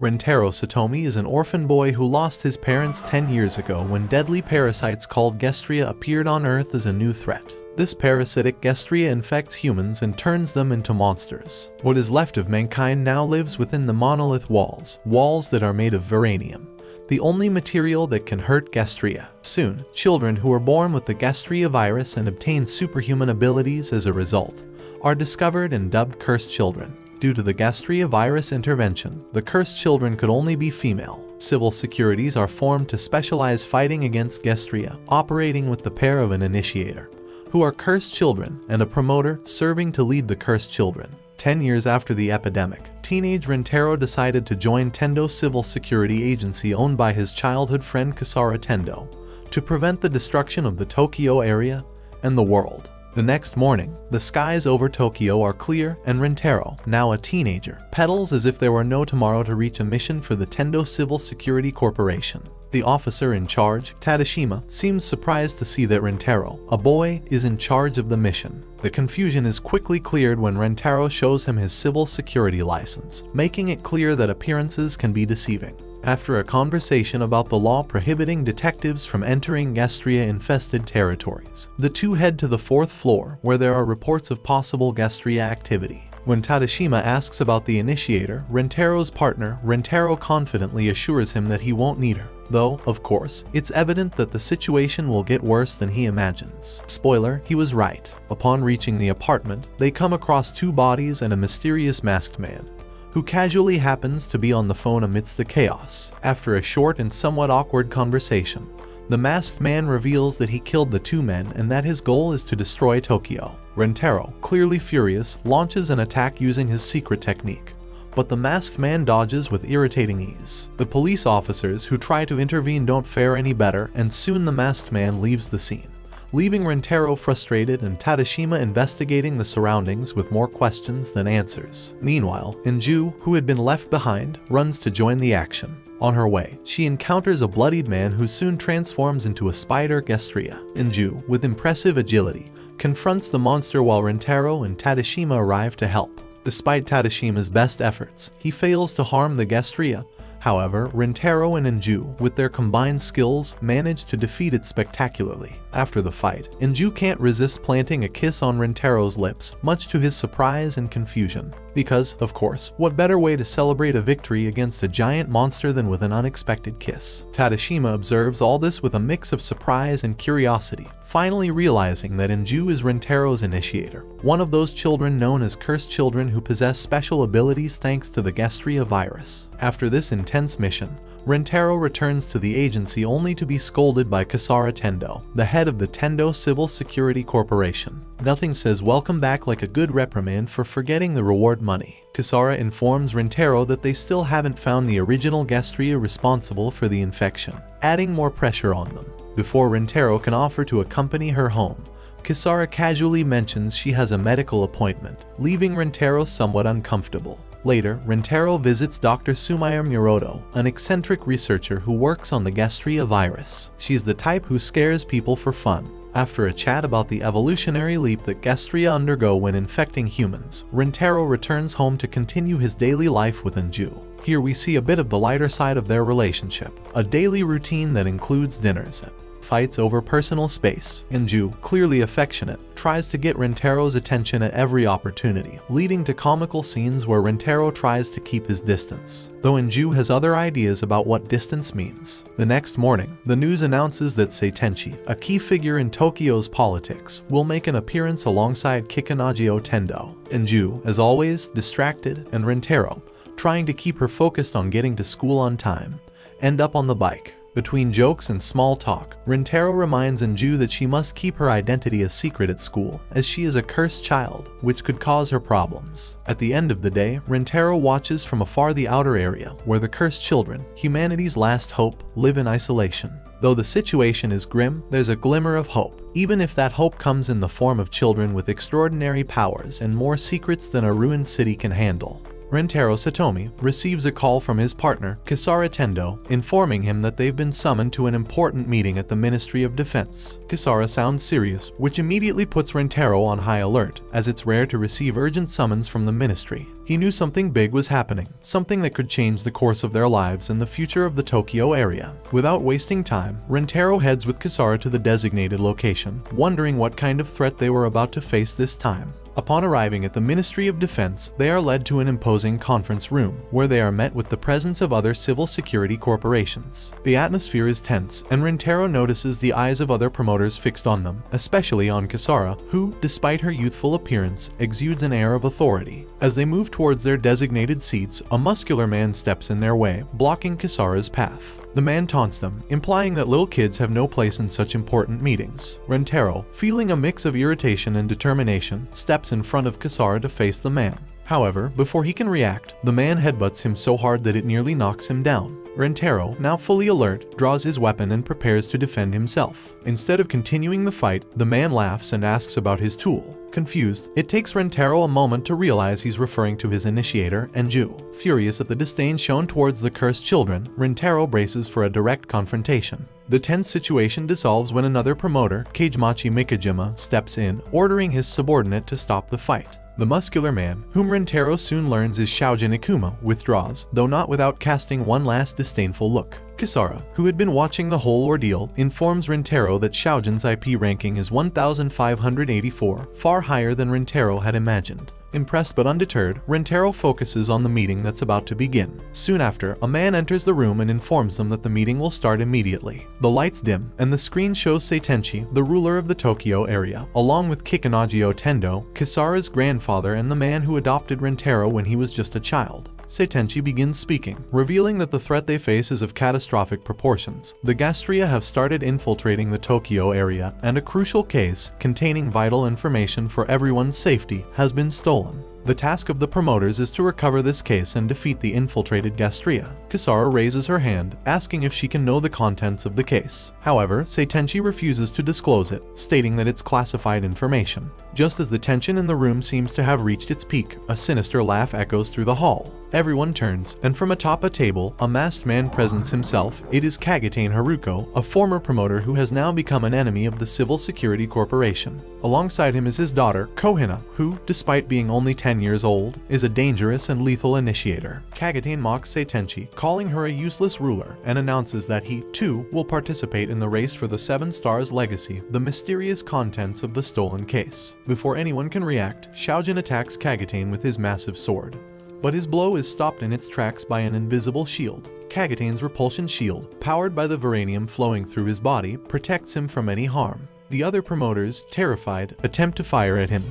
Rentaro Satomi is an orphan boy who lost his parents 10 years ago when deadly parasites called Gestria appeared on Earth as a new threat. This parasitic Gestria infects humans and turns them into monsters. What is left of mankind now lives within the monolith walls that are made of vibranium, the only material that can hurt Gestria. Soon, children who are born with the Gestria virus and obtain superhuman abilities as a result are discovered and dubbed cursed children. Due to the Gestria virus intervention, the cursed children could only be female. Civil securities are formed to specialize fighting against Gestria, operating with the pair of an initiator, who are cursed children, and a promoter serving to lead the cursed children. 10 years after the epidemic, teenage Rentaro decided to join Tendo's civil security agency owned by his childhood friend Kasara Tendo, to prevent the destruction of the Tokyo area and the world. The next morning, the skies over Tokyo are clear and Rentaro, now a teenager, pedals as if there were no tomorrow to reach a mission for the Tendo Civil Security Corporation. The officer in charge, Tadashima, seems surprised to see that Rentaro, a boy, is in charge of the mission. The confusion is quickly cleared when Rentaro shows him his civil security license, making it clear that appearances can be deceiving. After a conversation about the law prohibiting detectives from entering Gestria-infested territories, the two head to the 4th floor where there are reports of possible Gestria activity. When Tadashima asks about the initiator, Rentaro's partner, Rentaro confidently assures him that he won't need her, though, of course, it's evident that the situation will get worse than he imagines. Spoiler, he was right. Upon reaching the apartment, they come across 2 bodies and a mysterious masked man, who casually happens to be on the phone amidst the chaos. After a short and somewhat awkward conversation, the masked man reveals that he killed the 2 men and that his goal is to destroy Tokyo. Rentaro, clearly furious, launches an attack using his secret technique, but the masked man dodges with irritating ease. The police officers who try to intervene don't fare any better, and soon the masked man leaves the scene, leaving Rentaro frustrated and Tadashima investigating the surroundings with more questions than answers. Meanwhile, Inju, who had been left behind, runs to join the action. On her way, she encounters a bloodied man who soon transforms into a spider Gestria. Inju, with impressive agility, confronts the monster while Rentaro and Tadashima arrive to help. Despite Tadashima's best efforts, he fails to harm the Gestria. However, Rentaro and Inju, with their combined skills, manage to defeat it spectacularly. After the fight, Inju can't resist planting a kiss on Rentaro's lips, much to his surprise and confusion. Because, of course, what better way to celebrate a victory against a giant monster than with an unexpected kiss? Tadashima observes all this with a mix of surprise and curiosity, finally realizing that Inju is Rentaro's initiator, one of those children known as cursed children who possess special abilities thanks to the Gestria virus. After this intense mission, Rentaro returns to the agency only to be scolded by Kasara Tendo, the head of the Tendo Civil Security Corporation. Nothing says welcome back like a good reprimand for forgetting the reward money. Kasara informs Rentaro that they still haven't found the original Gestria responsible for the infection, adding more pressure on them. Before Rentaro can offer to accompany her home, Kasara casually mentions she has a medical appointment, leaving Rentaro somewhat uncomfortable. Later, Rentaro visits Dr. Sumaye Muroto, an eccentric researcher who works on the Gestria virus. She's the type who scares people for fun. After a chat about the evolutionary leap that Gestria undergo when infecting humans, Rentaro returns home to continue his daily life with Inju. Here we see a bit of the lighter side of their relationship, a daily routine that includes dinners and fights over personal space. Inju, clearly affectionate, tries to get Rentaro's attention at every opportunity, leading to comical scenes where Rentaro tries to keep his distance, though Inju has other ideas about what distance means. The next morning, the news announces that Seitenchi, a key figure in Tokyo's politics, will make an appearance alongside Kikanagio Tendo. Inju, as always, distracted, and Rentaro, trying to keep her focused on getting to school on time, end up on the bike. Between jokes and small talk, Rentaro reminds Inju that she must keep her identity a secret at school, as she is a cursed child, which could cause her problems. At the end of the day, Rentaro watches from afar the outer area, where the cursed children, humanity's last hope, live in isolation. Though the situation is grim, there's a glimmer of hope, even if that hope comes in the form of children with extraordinary powers and more secrets than a ruined city can handle. Rentaro Satomi receives a call from his partner, Kisara Tendo, informing him that they've been summoned to an important meeting at the Ministry of Defense. Kisara sounds serious, which immediately puts Rentaro on high alert, as it's rare to receive urgent summons from the ministry. He knew something big was happening, something that could change the course of their lives and the future of the Tokyo area. Without wasting time, Rentaro heads with Kisara to the designated location, wondering what kind of threat they were about to face this time. Upon arriving at the Ministry of Defense, they are led to an imposing conference room, where they are met with the presence of other civil security corporations. The atmosphere is tense, and Rentaro notices the eyes of other promoters fixed on them, especially on Kisara, who, despite her youthful appearance, exudes an air of authority. As they move towards their designated seats, a muscular man steps in their way, blocking Kisara's path. The man taunts them, implying that little kids have no place in such important meetings. Rentaro, feeling a mix of irritation and determination, steps in front of Kisara to face the man. However, before he can react, the man headbutts him so hard that it nearly knocks him down. Rentaro, now fully alert, draws his weapon and prepares to defend himself. Instead of continuing the fight, the man laughs and asks about his tool. Confused, it takes Rentaro a moment to realize he's referring to his initiator, Enju. Furious at the disdain shown towards the cursed children, Rentaro braces for a direct confrontation. The tense situation dissolves when another promoter, Kagemachi Mikajima, steps in, ordering his subordinate to stop the fight. The muscular man, whom Rentaro soon learns is Shoujin Ikuma, withdraws, though not without casting one last disdainful look. Kisara, who had been watching the whole ordeal, informs Rentaro that Shoujin's IP ranking is 1584, far higher than Rentaro had imagined. Impressed but undeterred, Rentaro focuses on the meeting that's about to begin. Soon after, a man enters the room and informs them that the meeting will start immediately. The lights dim, and the screen shows Seitenchi, the ruler of the Tokyo area, along with Kikanagio Tendo, Kisara's grandfather and the man who adopted Rentaro when he was just a child. Seitenchi begins speaking, revealing that the threat they face is of catastrophic proportions. The Gastria have started infiltrating the Tokyo area, and a crucial case, containing vital information for everyone's safety, has been stolen. The task of the promoters is to recover this case and defeat the infiltrated Gastria. Kisara raises her hand, asking if she can know the contents of the case. However, Seitenchi refuses to disclose it, stating that it's classified information. Just as the tension in the room seems to have reached its peak, a sinister laugh echoes through the hall. Everyone turns, and from atop a table, a masked man presents himself. It is Kagutane Haruko, a former promoter who has now become an enemy of the Civil Security Corporation. Alongside him is his daughter, Kohina, who, despite being only 10 years old, is a dangerous and lethal initiator. Kagutane mocks Seitenchi, calling her a useless ruler, and announces that he, too, will participate in the race for the 7 Stars Legacy, the mysterious contents of the stolen case. Before anyone can react, Shoujin attacks Kagutane with his massive sword. But his blow is stopped in its tracks by an invisible shield. Kagutane's repulsion shield, powered by the Varanium flowing through his body, protects him from any harm. The other promoters, terrified, attempt to fire at him,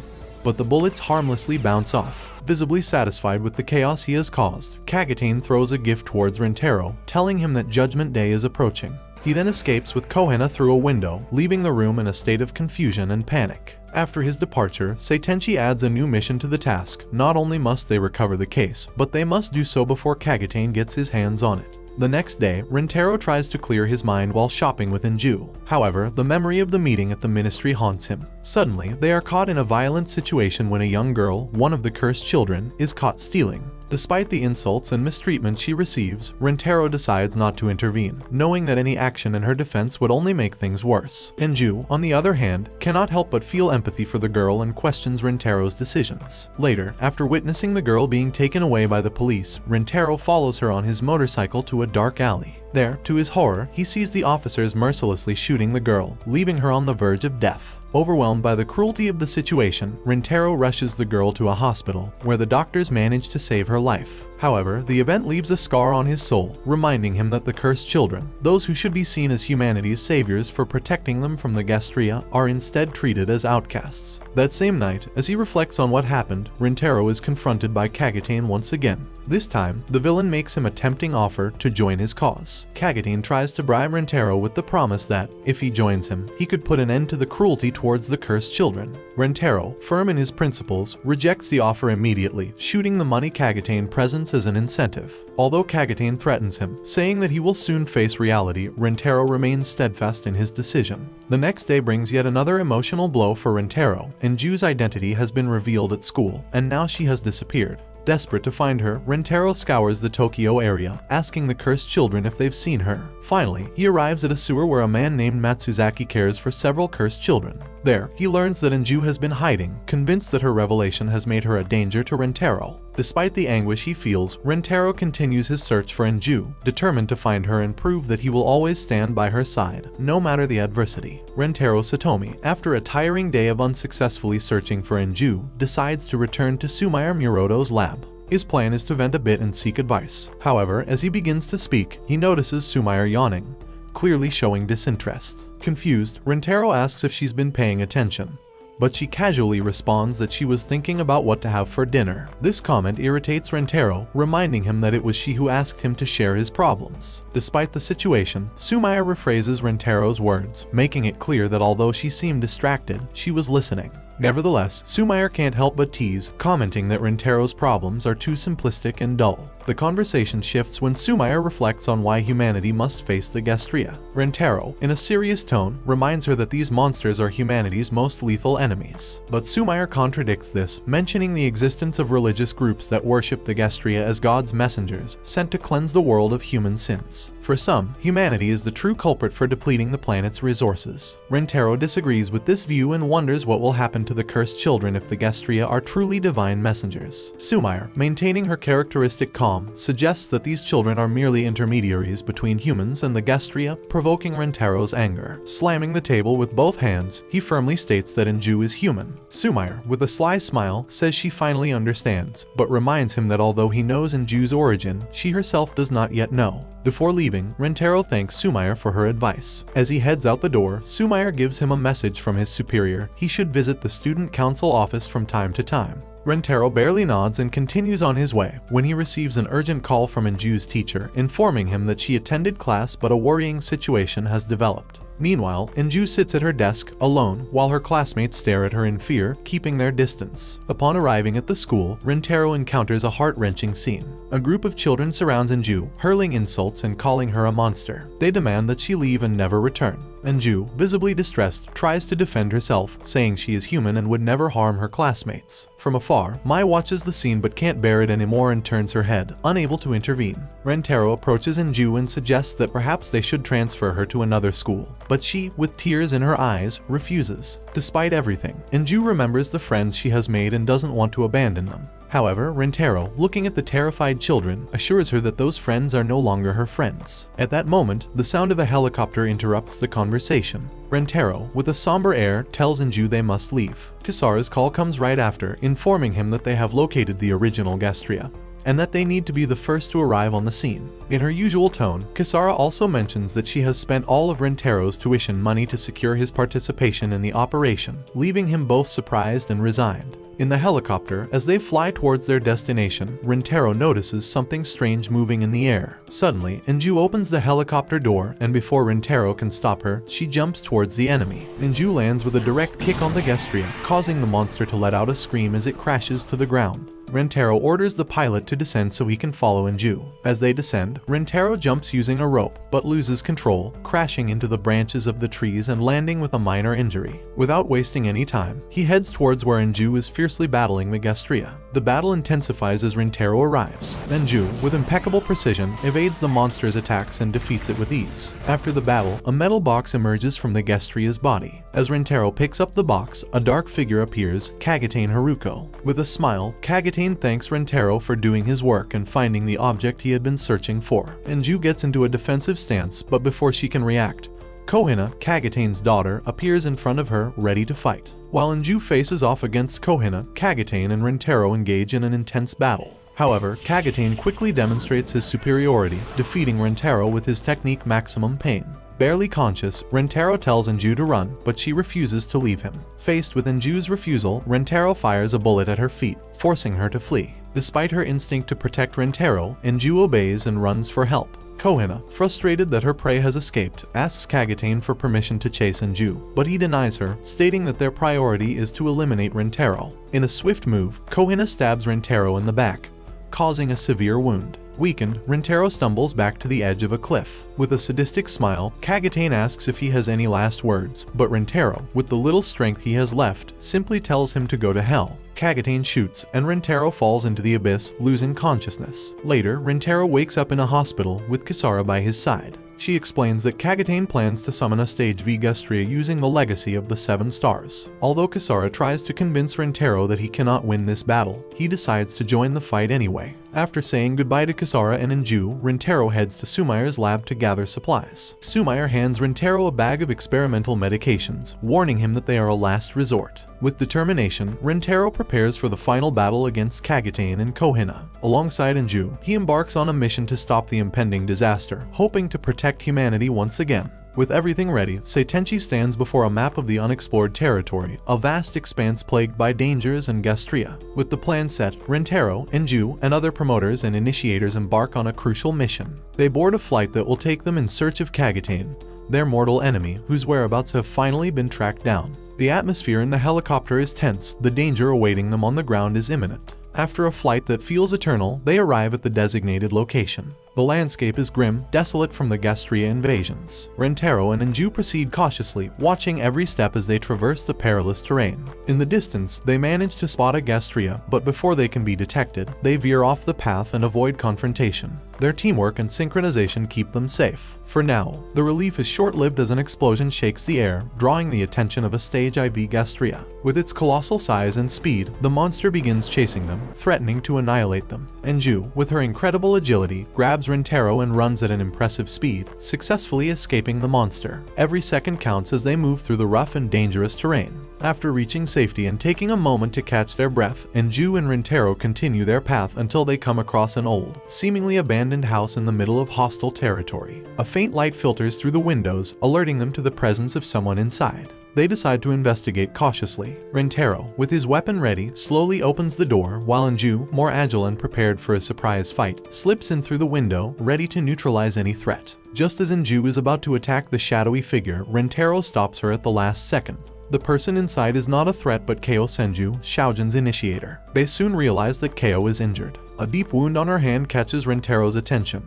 but the bullets harmlessly bounce off. Visibly satisfied with the chaos he has caused, Kagutane throws a gift towards Rentaro, telling him that Judgment Day is approaching. He then escapes with Kohina through a window, leaving the room in a state of confusion and panic. After his departure, Seitenchi adds a new mission to the task. Not only must they recover the case, but they must do so before Kagutane gets his hands on it. The next day, Rentaro tries to clear his mind while shopping with Enju. However, the memory of the meeting at the ministry haunts him. Suddenly, they are caught in a violent situation when a young girl, one of the cursed children, is caught stealing. Despite the insults and mistreatment she receives, Rentaro decides not to intervene, knowing that any action in her defense would only make things worse. Enju, on the other hand, cannot help but feel empathy for the girl and questions Rentaro's decisions. Later, after witnessing the girl being taken away by the police, Rentaro follows her on his motorcycle to a dark alley. There, to his horror, he sees the officers mercilessly shooting the girl, leaving her on the verge of death. Overwhelmed by the cruelty of the situation, Rentaro rushes the girl to a hospital, where the doctors manage to save her life. However, the event leaves a scar on his soul, reminding him that the cursed children, those who should be seen as humanity's saviors for protecting them from the Gastria, are instead treated as outcasts. That same night, as he reflects on what happened, Rentaro is confronted by Kagutane once again. This time, the villain makes him a tempting offer to join his cause. Kagutane tries to bribe Rentaro with the promise that, if he joins him, he could put an end to the cruelty towards the cursed children. Rentaro, firm in his principles, rejects the offer immediately, shooting the money Kagutane presents as an incentive. Although Kagutane threatens him, saying that he will soon face reality, Rentaro remains steadfast in his decision. The next day brings yet another emotional blow for Rentaro, and Enju's identity has been revealed at school, and now she has disappeared. Desperate to find her, Rentaro scours the Tokyo area, asking the cursed children if they've seen her. Finally, he arrives at a sewer where a man named Matsuzaki cares for several cursed children. There, he learns that Enju has been hiding, convinced that her revelation has made her a danger to Rentaro. Despite the anguish he feels, Rentaro continues his search for Enju, determined to find her and prove that he will always stand by her side, no matter the adversity. Rentaro Satomi, after a tiring day of unsuccessfully searching for Enju, decides to return to Sumire Muroto's lab. His plan is to vent a bit and seek advice. However, as he begins to speak, he notices Sumire yawning, clearly showing disinterest. Confused, Rentaro asks if she's been paying attention, but she casually responds that she was thinking about what to have for dinner. This comment irritates Rentaro, reminding him that it was she who asked him to share his problems. Despite the situation, Sumire rephrases Rentaro's words, making it clear that although she seemed distracted, she was listening. Nevertheless, Sumire can't help but tease, commenting that Rentaro's problems are too simplistic and dull. The conversation shifts when Sumire reflects on why humanity must face the Gestria. Rentaro, in a serious tone, reminds her that these monsters are humanity's most lethal enemies. But Sumire contradicts this, mentioning the existence of religious groups that worship the Gestria as God's messengers, sent to cleanse the world of human sins. For some, humanity is the true culprit for depleting the planet's resources. Rentaro disagrees with this view and wonders what will happen to the cursed children if the Gestria are truly divine messengers. Sumire, maintaining her characteristic calm, suggests that these children are merely intermediaries between humans and the Gestria, provoking Rentaro's anger. Slamming the table with both hands, he firmly states that Enju is human. Sumire, with a sly smile, says she finally understands, but reminds him that although he knows Enju's origin, she herself does not yet know. Before leaving, Rentaro thanks Sumire for her advice. As he heads out the door, Sumire gives him a message from his superior. He should visit the student council office from time to time. Rentaro barely nods and continues on his way, when he receives an urgent call from Enju's teacher, informing him that she attended class but a worrying situation has developed. Meanwhile, Enju sits at her desk, alone, while her classmates stare at her in fear, keeping their distance. Upon arriving at the school, Rentaro encounters a heart-wrenching scene. A group of children surrounds Enju, hurling insults and calling her a monster. They demand that she leave and never return. Enju, visibly distressed, tries to defend herself, saying she is human and would never harm her classmates. From afar, Mai watches the scene but can't bear it anymore and turns her head, unable to intervene. Rentaro approaches Enju and suggests that perhaps they should transfer her to another school, but she, with tears in her eyes, refuses. Despite everything, Enju remembers the friends she has made and doesn't want to abandon them. However, Rentaro, looking at the terrified children, assures her that those friends are no longer her friends. At that moment, the sound of a helicopter interrupts the conversation. Rentaro, with a somber air, tells Enju they must leave. Kisara's call comes right after, informing him that they have located the original Gestria, and that they need to be the first to arrive on the scene. In her usual tone, Kisara also mentions that she has spent all of Rentaro's tuition money to secure his participation in the operation, leaving him both surprised and resigned. In the helicopter, as they fly towards their destination, Rentaro notices something strange moving in the air. Suddenly, Enju opens the helicopter door, and before Rentaro can stop her, she jumps towards the enemy. Enju lands with a direct kick on the Gestria, causing the monster to let out a scream as it crashes to the ground. Rentaro orders the pilot to descend so he can follow Enju. As they descend, Rentaro jumps using a rope, but loses control, crashing into the branches of the trees and landing with a minor injury. Without wasting any time, he heads towards where Enju is fiercely battling the Gestria. The battle intensifies as Rentaro arrives. Enju, with impeccable precision, evades the monster's attacks and defeats it with ease. After the battle, a metal box emerges from the Gestria's body. As Rentaro picks up the box, a dark figure appears, Kagatane Haruko. With a smile, Kagatane thanks Rentaro for doing his work and finding the object he had been searching for. Enju gets into a defensive stance, but before she can react, Kohina, Kagatane's daughter, appears in front of her, ready to fight. While Enju faces off against Kohina, Kagatane and Rentaro engage in an intense battle. However, Kagatane quickly demonstrates his superiority, defeating Rentaro with his technique Maximum Pain. Barely conscious, Rentaro tells Enju to run, but she refuses to leave him. Faced with Enju's refusal, Rentaro fires a bullet at her feet, forcing her to flee. Despite her instinct to protect Rentaro, Enju obeys and runs for help. Kohina, frustrated that her prey has escaped, asks Kagatane for permission to chase Enju, but he denies her, stating that their priority is to eliminate Rentaro. In a swift move, Kohina stabs Rentaro in the back, causing a severe wound. Weakened, Rentaro stumbles back to the edge of a cliff. With a sadistic smile, Kagatane asks if he has any last words, but Rentaro, with the little strength he has left, simply tells him to go to hell. Kagatane shoots, and Rentaro falls into the abyss, losing consciousness. Later, Rentaro wakes up in a hospital, with Kisara by his side. She explains that Kagatane plans to summon a stage V Gestria using the legacy of the 7 stars. Although Kisara tries to convince Rentaro that he cannot win this battle, he decides to join the fight anyway. After saying goodbye to Kisara and Enju, Rentaro heads to Sumair's lab to gather supplies. Sumair hands Rentaro a bag of experimental medications, warning him that they are a last resort. With determination, Rentaro prepares for the final battle against Kagatane and Kohina. Alongside Enju, he embarks on a mission to stop the impending disaster, hoping to protect humanity once again. With everything ready, Seitenchi stands before a map of the unexplored territory, a vast expanse plagued by dangers and Gestria. With the plan set, Rentaro, Enju, and other promoters and initiators embark on a crucial mission. They board a flight that will take them in search of Kagatane, their mortal enemy, whose whereabouts have finally been tracked down. The atmosphere in the helicopter is tense, the danger awaiting them on the ground is imminent. After a flight that feels eternal, they arrive at the designated location. The landscape is grim, desolate from the Gestria invasions. Rentaro and Enju proceed cautiously, watching every step as they traverse the perilous terrain. In the distance, they manage to spot a Gestria, but before they can be detected, they veer off the path and avoid confrontation. Their teamwork and synchronization keep them safe. For now, the relief is short-lived as an explosion shakes the air, drawing the attention of a stage IV Gestria. With its colossal size and speed, the monster begins chasing them, threatening to annihilate them. Enju, with her incredible agility, grabs Rentaro and runs at an impressive speed, successfully escaping the monster. Every second counts as they move through the rough and dangerous terrain. After reaching safety and taking a moment to catch their breath, Enju and Rentaro continue their path until they come across an old, seemingly abandoned house in the middle of hostile territory. A faint light filters through the windows, alerting them to the presence of someone inside. They decide to investigate cautiously. Rentaro, with his weapon ready, slowly opens the door, while Enju, more agile and prepared for a surprise fight, slips in through the window, ready to neutralize any threat. Just as Enju is about to attack the shadowy figure, Rentaro stops her at the last second. The person inside is not a threat but Keo Senju, Xiaojin's initiator. They soon realize that Keo is injured. A deep wound on her hand catches Rentaro's attention,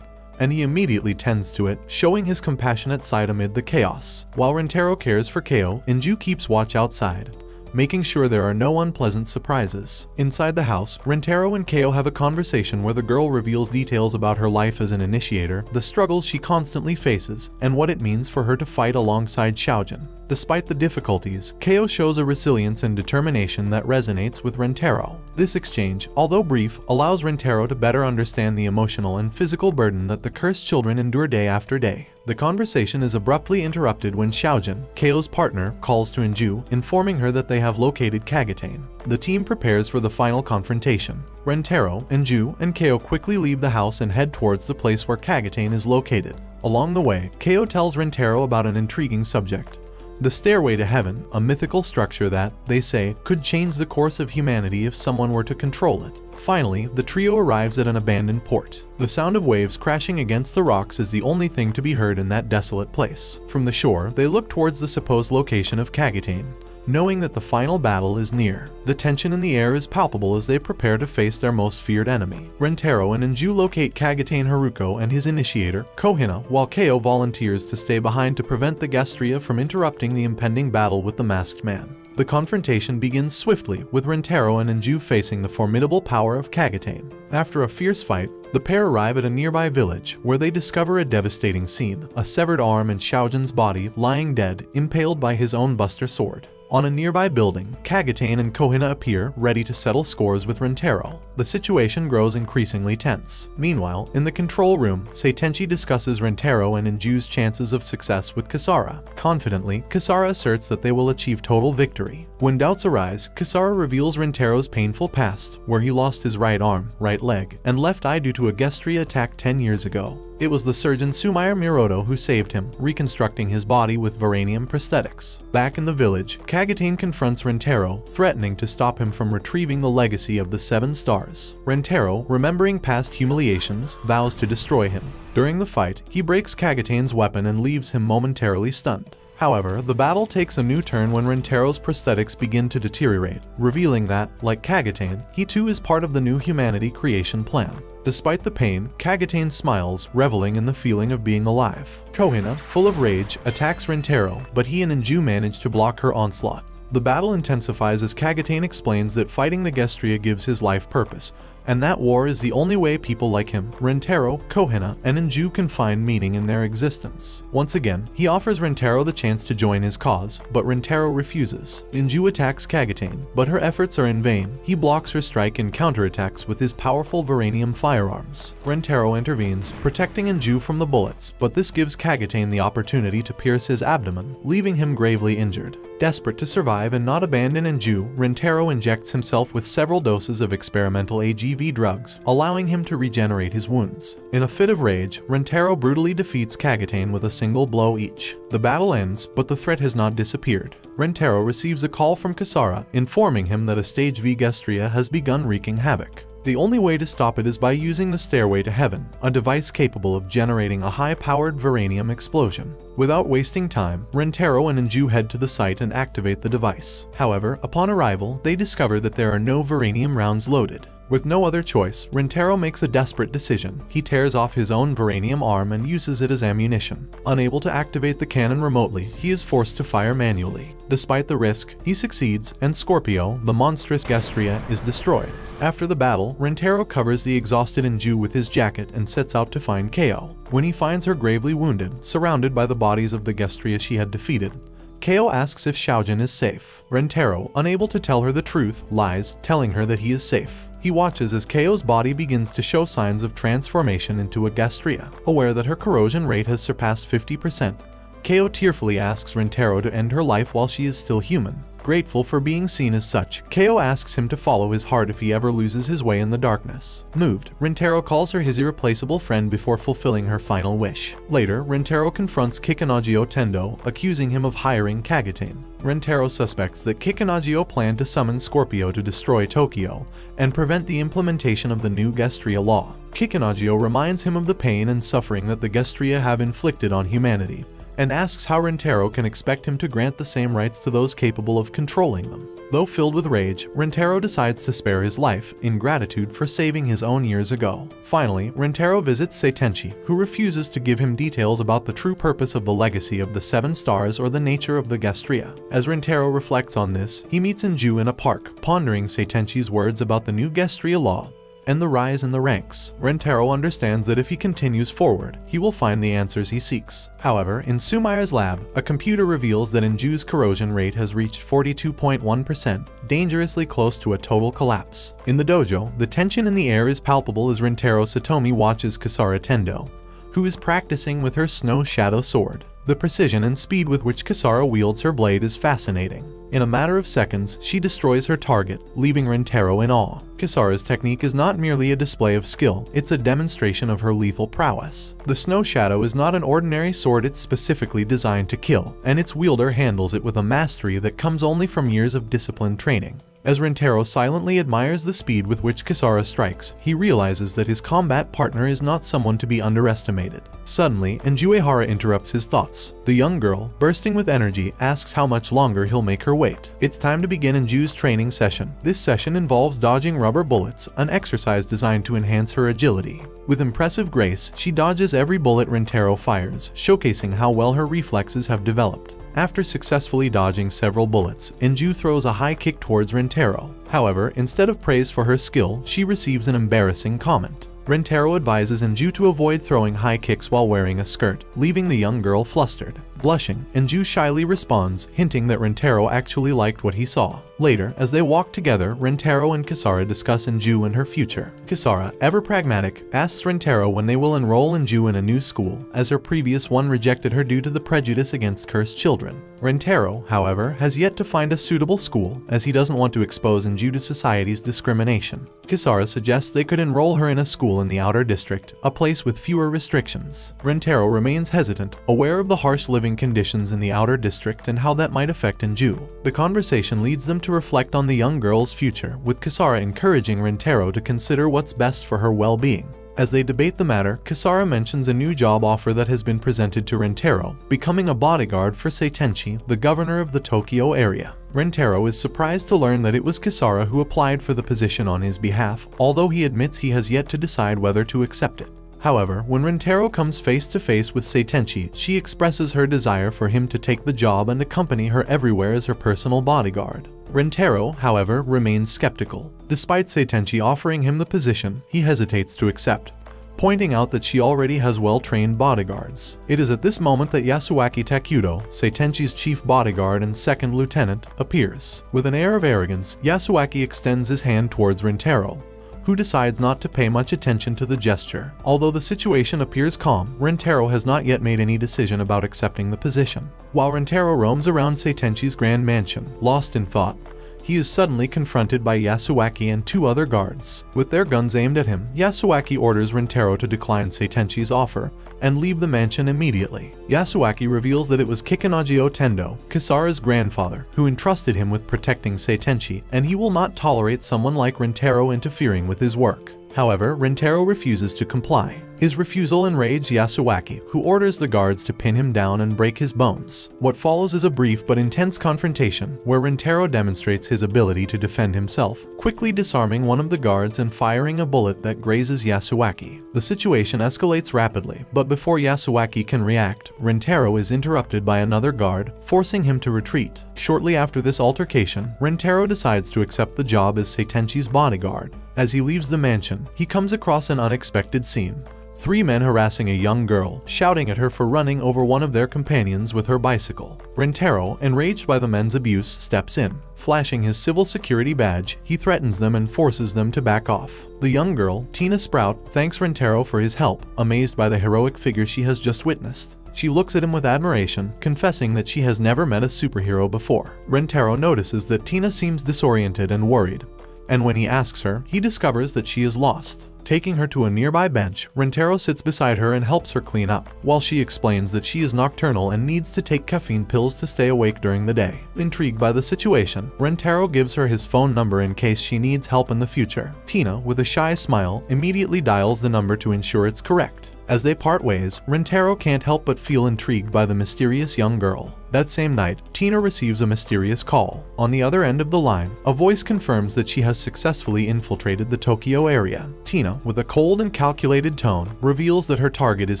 and he immediately tends to it, showing his compassionate side amid the chaos. While Rentaro cares for Keo, Enju keeps watch outside, making sure there are no unpleasant surprises. Inside the house, Rentaro and Keo have a conversation where the girl reveals details about her life as an initiator, the struggles she constantly faces, and what it means for her to fight alongside Xiaojin. Despite the difficulties, Keo shows a resilience and determination that resonates with Rentaro. This exchange, although brief, allows Rentaro to better understand the emotional and physical burden that the cursed children endure day after day. The conversation is abruptly interrupted when Xiaojin, Keo's partner, calls to Enju, informing her that they have located Kagatane. The team prepares for the final confrontation. Rentaro, Enju, and Keo quickly leave the house and head towards the place where Kagatane is located. Along the way, Keo tells Rentaro about an intriguing subject: the Stairway to Heaven, a mythical structure that, they say, could change the course of humanity if someone were to control it. Finally, the trio arrives at an abandoned port. The sound of waves crashing against the rocks is the only thing to be heard in that desolate place. From the shore, they look towards the supposed location of Kagatane, knowing that the final battle is near. The tension in the air is palpable as they prepare to face their most feared enemy. Rentaro and Enju locate Kagatane Haruko and his initiator, Kohina, while Keo volunteers to stay behind to prevent the Gestria from interrupting the impending battle with the masked man. The confrontation begins swiftly, with Rentaro and Enju facing the formidable power of Kagatane. After a fierce fight, the pair arrive at a nearby village, where they discover a devastating scene: a severed arm and Xiaojin's body lying dead, impaled by his own buster sword. On a nearby building, Kagatane and Kohina appear, ready to settle scores with Rentaro. The situation grows increasingly tense. Meanwhile, in the control room, Seitenchi discusses Rentaro and Enju's chances of success with Kisara. Confidently, Kisara asserts that they will achieve total victory. When doubts arise, Kisara reveals Rentaro's painful past, where he lost his right arm, right leg, and left eye due to a Gestria attack 10 years ago. It was the surgeon Sumair Miroto who saved him, reconstructing his body with Varanium prosthetics. Back in the village, Kagatane confronts Rentaro, threatening to stop him from retrieving the legacy of the 7 stars. Rentaro, remembering past humiliations, vows to destroy him. During the fight, he breaks Kagatane's weapon and leaves him momentarily stunned. However, the battle takes a new turn when Rentero's prosthetics begin to deteriorate, revealing that, like Kagatane, he too is part of the new humanity creation plan. Despite the pain, Kagatane smiles, reveling in the feeling of being alive. Kohina, full of rage, attacks Rentero, but he and Inju manage to block her onslaught. The battle intensifies as Kagatane explains that fighting the Gestria gives his life purpose, and that war is the only way people like him, Rentero, Kohina, and Inju can find meaning in their existence. Once again, he offers Rentero the chance to join his cause, but Rentero refuses. Inju attacks Kagatane, but her efforts are in vain. He blocks her strike and counterattacks with his powerful Varanium firearms. Rentero intervenes, protecting Inju from the bullets, but this gives Kagatane the opportunity to pierce his abdomen, leaving him gravely injured. Desperate to survive and not abandon Inju, Rentero injects himself with several doses of experimental AGV drugs, allowing him to regenerate his wounds. In a fit of rage, Rentero brutally defeats Kagatane with a single blow each. The battle ends, but the threat has not disappeared. Rentero receives a call from Kisara, informing him that a Stage V Gestria has begun wreaking havoc. The only way to stop it is by using the Stairway to Heaven, a device capable of generating a high-powered Varanium explosion. Without wasting time, Rentero and Inju head to the site and activate the device. However, upon arrival, they discover that there are no Varanium rounds loaded. With no other choice, Rentero makes a desperate decision. He tears off his own Varanium arm and uses it as ammunition. Unable to activate the cannon remotely, he is forced to fire manually. Despite the risk, he succeeds, and Scorpio, the monstrous Gestria, is destroyed. After the battle, Rentero covers the exhausted Inju with his jacket and sets out to find Kao. When he finds her gravely wounded, surrounded by the bodies of the Gestria she had defeated, Kao asks if Xiaojin is safe. Rentero, unable to tell her the truth, lies, telling her that he is safe. He watches as Kao's body begins to show signs of transformation into a Gestria. Aware that her corrosion rate has surpassed 50%, Kao tearfully asks Rentero to end her life while she is still human. Grateful for being seen as such, Kao asks him to follow his heart if he ever loses his way in the darkness. Moved, Rentero calls her his irreplaceable friend before fulfilling her final wish. Later, Rentero confronts Kikanagio Tendo, accusing him of hiring Kagatane. Rentero suspects that Kikanagio planned to summon Scorpio to destroy Tokyo and prevent the implementation of the new Gestria law. Kikanagio reminds him of the pain and suffering that the Gestria have inflicted on humanity, and asks how Rentero can expect him to grant the same rights to those capable of controlling them. Though filled with rage, Rentero decides to spare his life, in gratitude for saving his own years ago. Finally, Rentero visits Seitenchi, who refuses to give him details about the true purpose of the legacy of the 7 stars or the nature of the Gestria. As Rentero reflects on this, he meets Inju in a park, pondering Seitenchi's words about the new Gestria law and the rise in the ranks. Rentero understands that if he continues forward, he will find the answers he seeks. However, in Sumire's lab, a computer reveals that Inju's corrosion rate has reached 42.1%, dangerously close to a total collapse. In the dojo, the tension in the air is palpable as Rentero Satomi watches Kisara Tendo, who is practicing with her Snow Shadow sword. The precision and speed with which Kisara wields her blade is fascinating. In a matter of seconds, she destroys her target, leaving Rentero in awe. Kisara's technique is not merely a display of skill, it's a demonstration of her lethal prowess. The Snow Shadow is not an ordinary sword, it's specifically designed to kill, and its wielder handles it with a mastery that comes only from years of disciplined training. As Rentero silently admires the speed with which Kisara strikes, he realizes that his combat partner is not someone to be underestimated. Suddenly, Enjuehara interrupts his thoughts. The young girl, bursting with energy, asks how much longer he'll make her wait. It's time to begin Inju's training session. This session involves dodging rubber bullets, an exercise designed to enhance her agility. With impressive grace, she dodges every bullet Rentero fires, showcasing how well her reflexes have developed. After successfully dodging several bullets, Inju throws a high kick towards Rentero. However, instead of praise for her skill, she receives an embarrassing comment. Rentero advises Inju to avoid throwing high kicks while wearing a skirt, leaving the young girl flustered. Blushing, Inju shyly responds, hinting that Rentero actually liked what he saw. Later, as they walk together, Rentero and Kisara discuss Inju and her future. Kisara, ever pragmatic, asks Rentero when they will enroll Inju in a new school, as her previous one rejected her due to the prejudice against cursed children. Rentero, however, has yet to find a suitable school, as he doesn't want to expose Inju to society's discrimination. Kisara suggests they could enroll her in a school in the outer district, a place with fewer restrictions. Rentero remains hesitant, aware of the harsh living conditions in the outer district and how that might affect Inju. The conversation leads them to reflect on the young girl's future, with Kisara encouraging Rentero to consider what's best for her well-being. As they debate the matter, Kisara mentions a new job offer that has been presented to Rentaro, becoming a bodyguard for Seitenchi, the governor of the Tokyo area. Rentaro is surprised to learn that it was Kisara who applied for the position on his behalf, although he admits he has yet to decide whether to accept it. However, when Rentaro comes face to face with Seitenchi, she expresses her desire for him to take the job and accompany her everywhere as her personal bodyguard. Rentaro, however, remains skeptical. Despite Seitenchi offering him the position, he hesitates to accept, pointing out that she already has well-trained bodyguards. It is at this moment that Yasuaki Takudo, Seitenchi's chief bodyguard and second lieutenant, appears. With an air of arrogance, Yasuaki extends his hand towards Rentaro, who decides not to pay much attention to the gesture. Although the situation appears calm, Rentaro has not yet made any decision about accepting the position. While Rentaro roams around Seitenchi's grand mansion, lost in thought, he is suddenly confronted by Yasuaki and two other guards. With their guns aimed at him, Yasuaki orders Rentaro to decline Seitenchi's offer and leave the mansion immediately. Yasuaki reveals that it was Kikanagio Tendo, Kisara's grandfather, who entrusted him with protecting Seitenchi, and he will not tolerate someone like Rentaro interfering with his work. However, Rentaro refuses to comply. His refusal enrages Yasuaki, who orders the guards to pin him down and break his bones. What follows is a brief but intense confrontation, where Rentaro demonstrates his ability to defend himself, quickly disarming one of the guards and firing a bullet that grazes Yasuaki. The situation escalates rapidly, but before Yasuaki can react, Rentaro is interrupted by another guard, forcing him to retreat. Shortly after this altercation, Rentaro decides to accept the job as Seitenchi's bodyguard. As he leaves the mansion, he comes across an unexpected scene. Three men harassing a young girl, shouting at her for running over one of their companions with her bicycle. Rentaro, enraged by the men's abuse, steps in. Flashing his civil security badge, he threatens them and forces them to back off. The young girl, Tina Sprout, thanks Rentaro for his help, amazed by the heroic figure she has just witnessed. She looks at him with admiration, confessing that she has never met a superhero before. Rentaro notices that Tina seems disoriented and worried, and when he asks her, he discovers that she is lost. Taking her to a nearby bench, Rentaro sits beside her and helps her clean up, while she explains that she is nocturnal and needs to take caffeine pills to stay awake during the day. Intrigued by the situation, Rentaro gives her his phone number in case she needs help in the future. Tina, with a shy smile, immediately dials the number to ensure it's correct. As they part ways, Rentaro can't help but feel intrigued by the mysterious young girl. That same night, Tina receives a mysterious call. On the other end of the line, a voice confirms that she has successfully infiltrated the Tokyo area. Tina, with a cold and calculated tone, reveals that her target is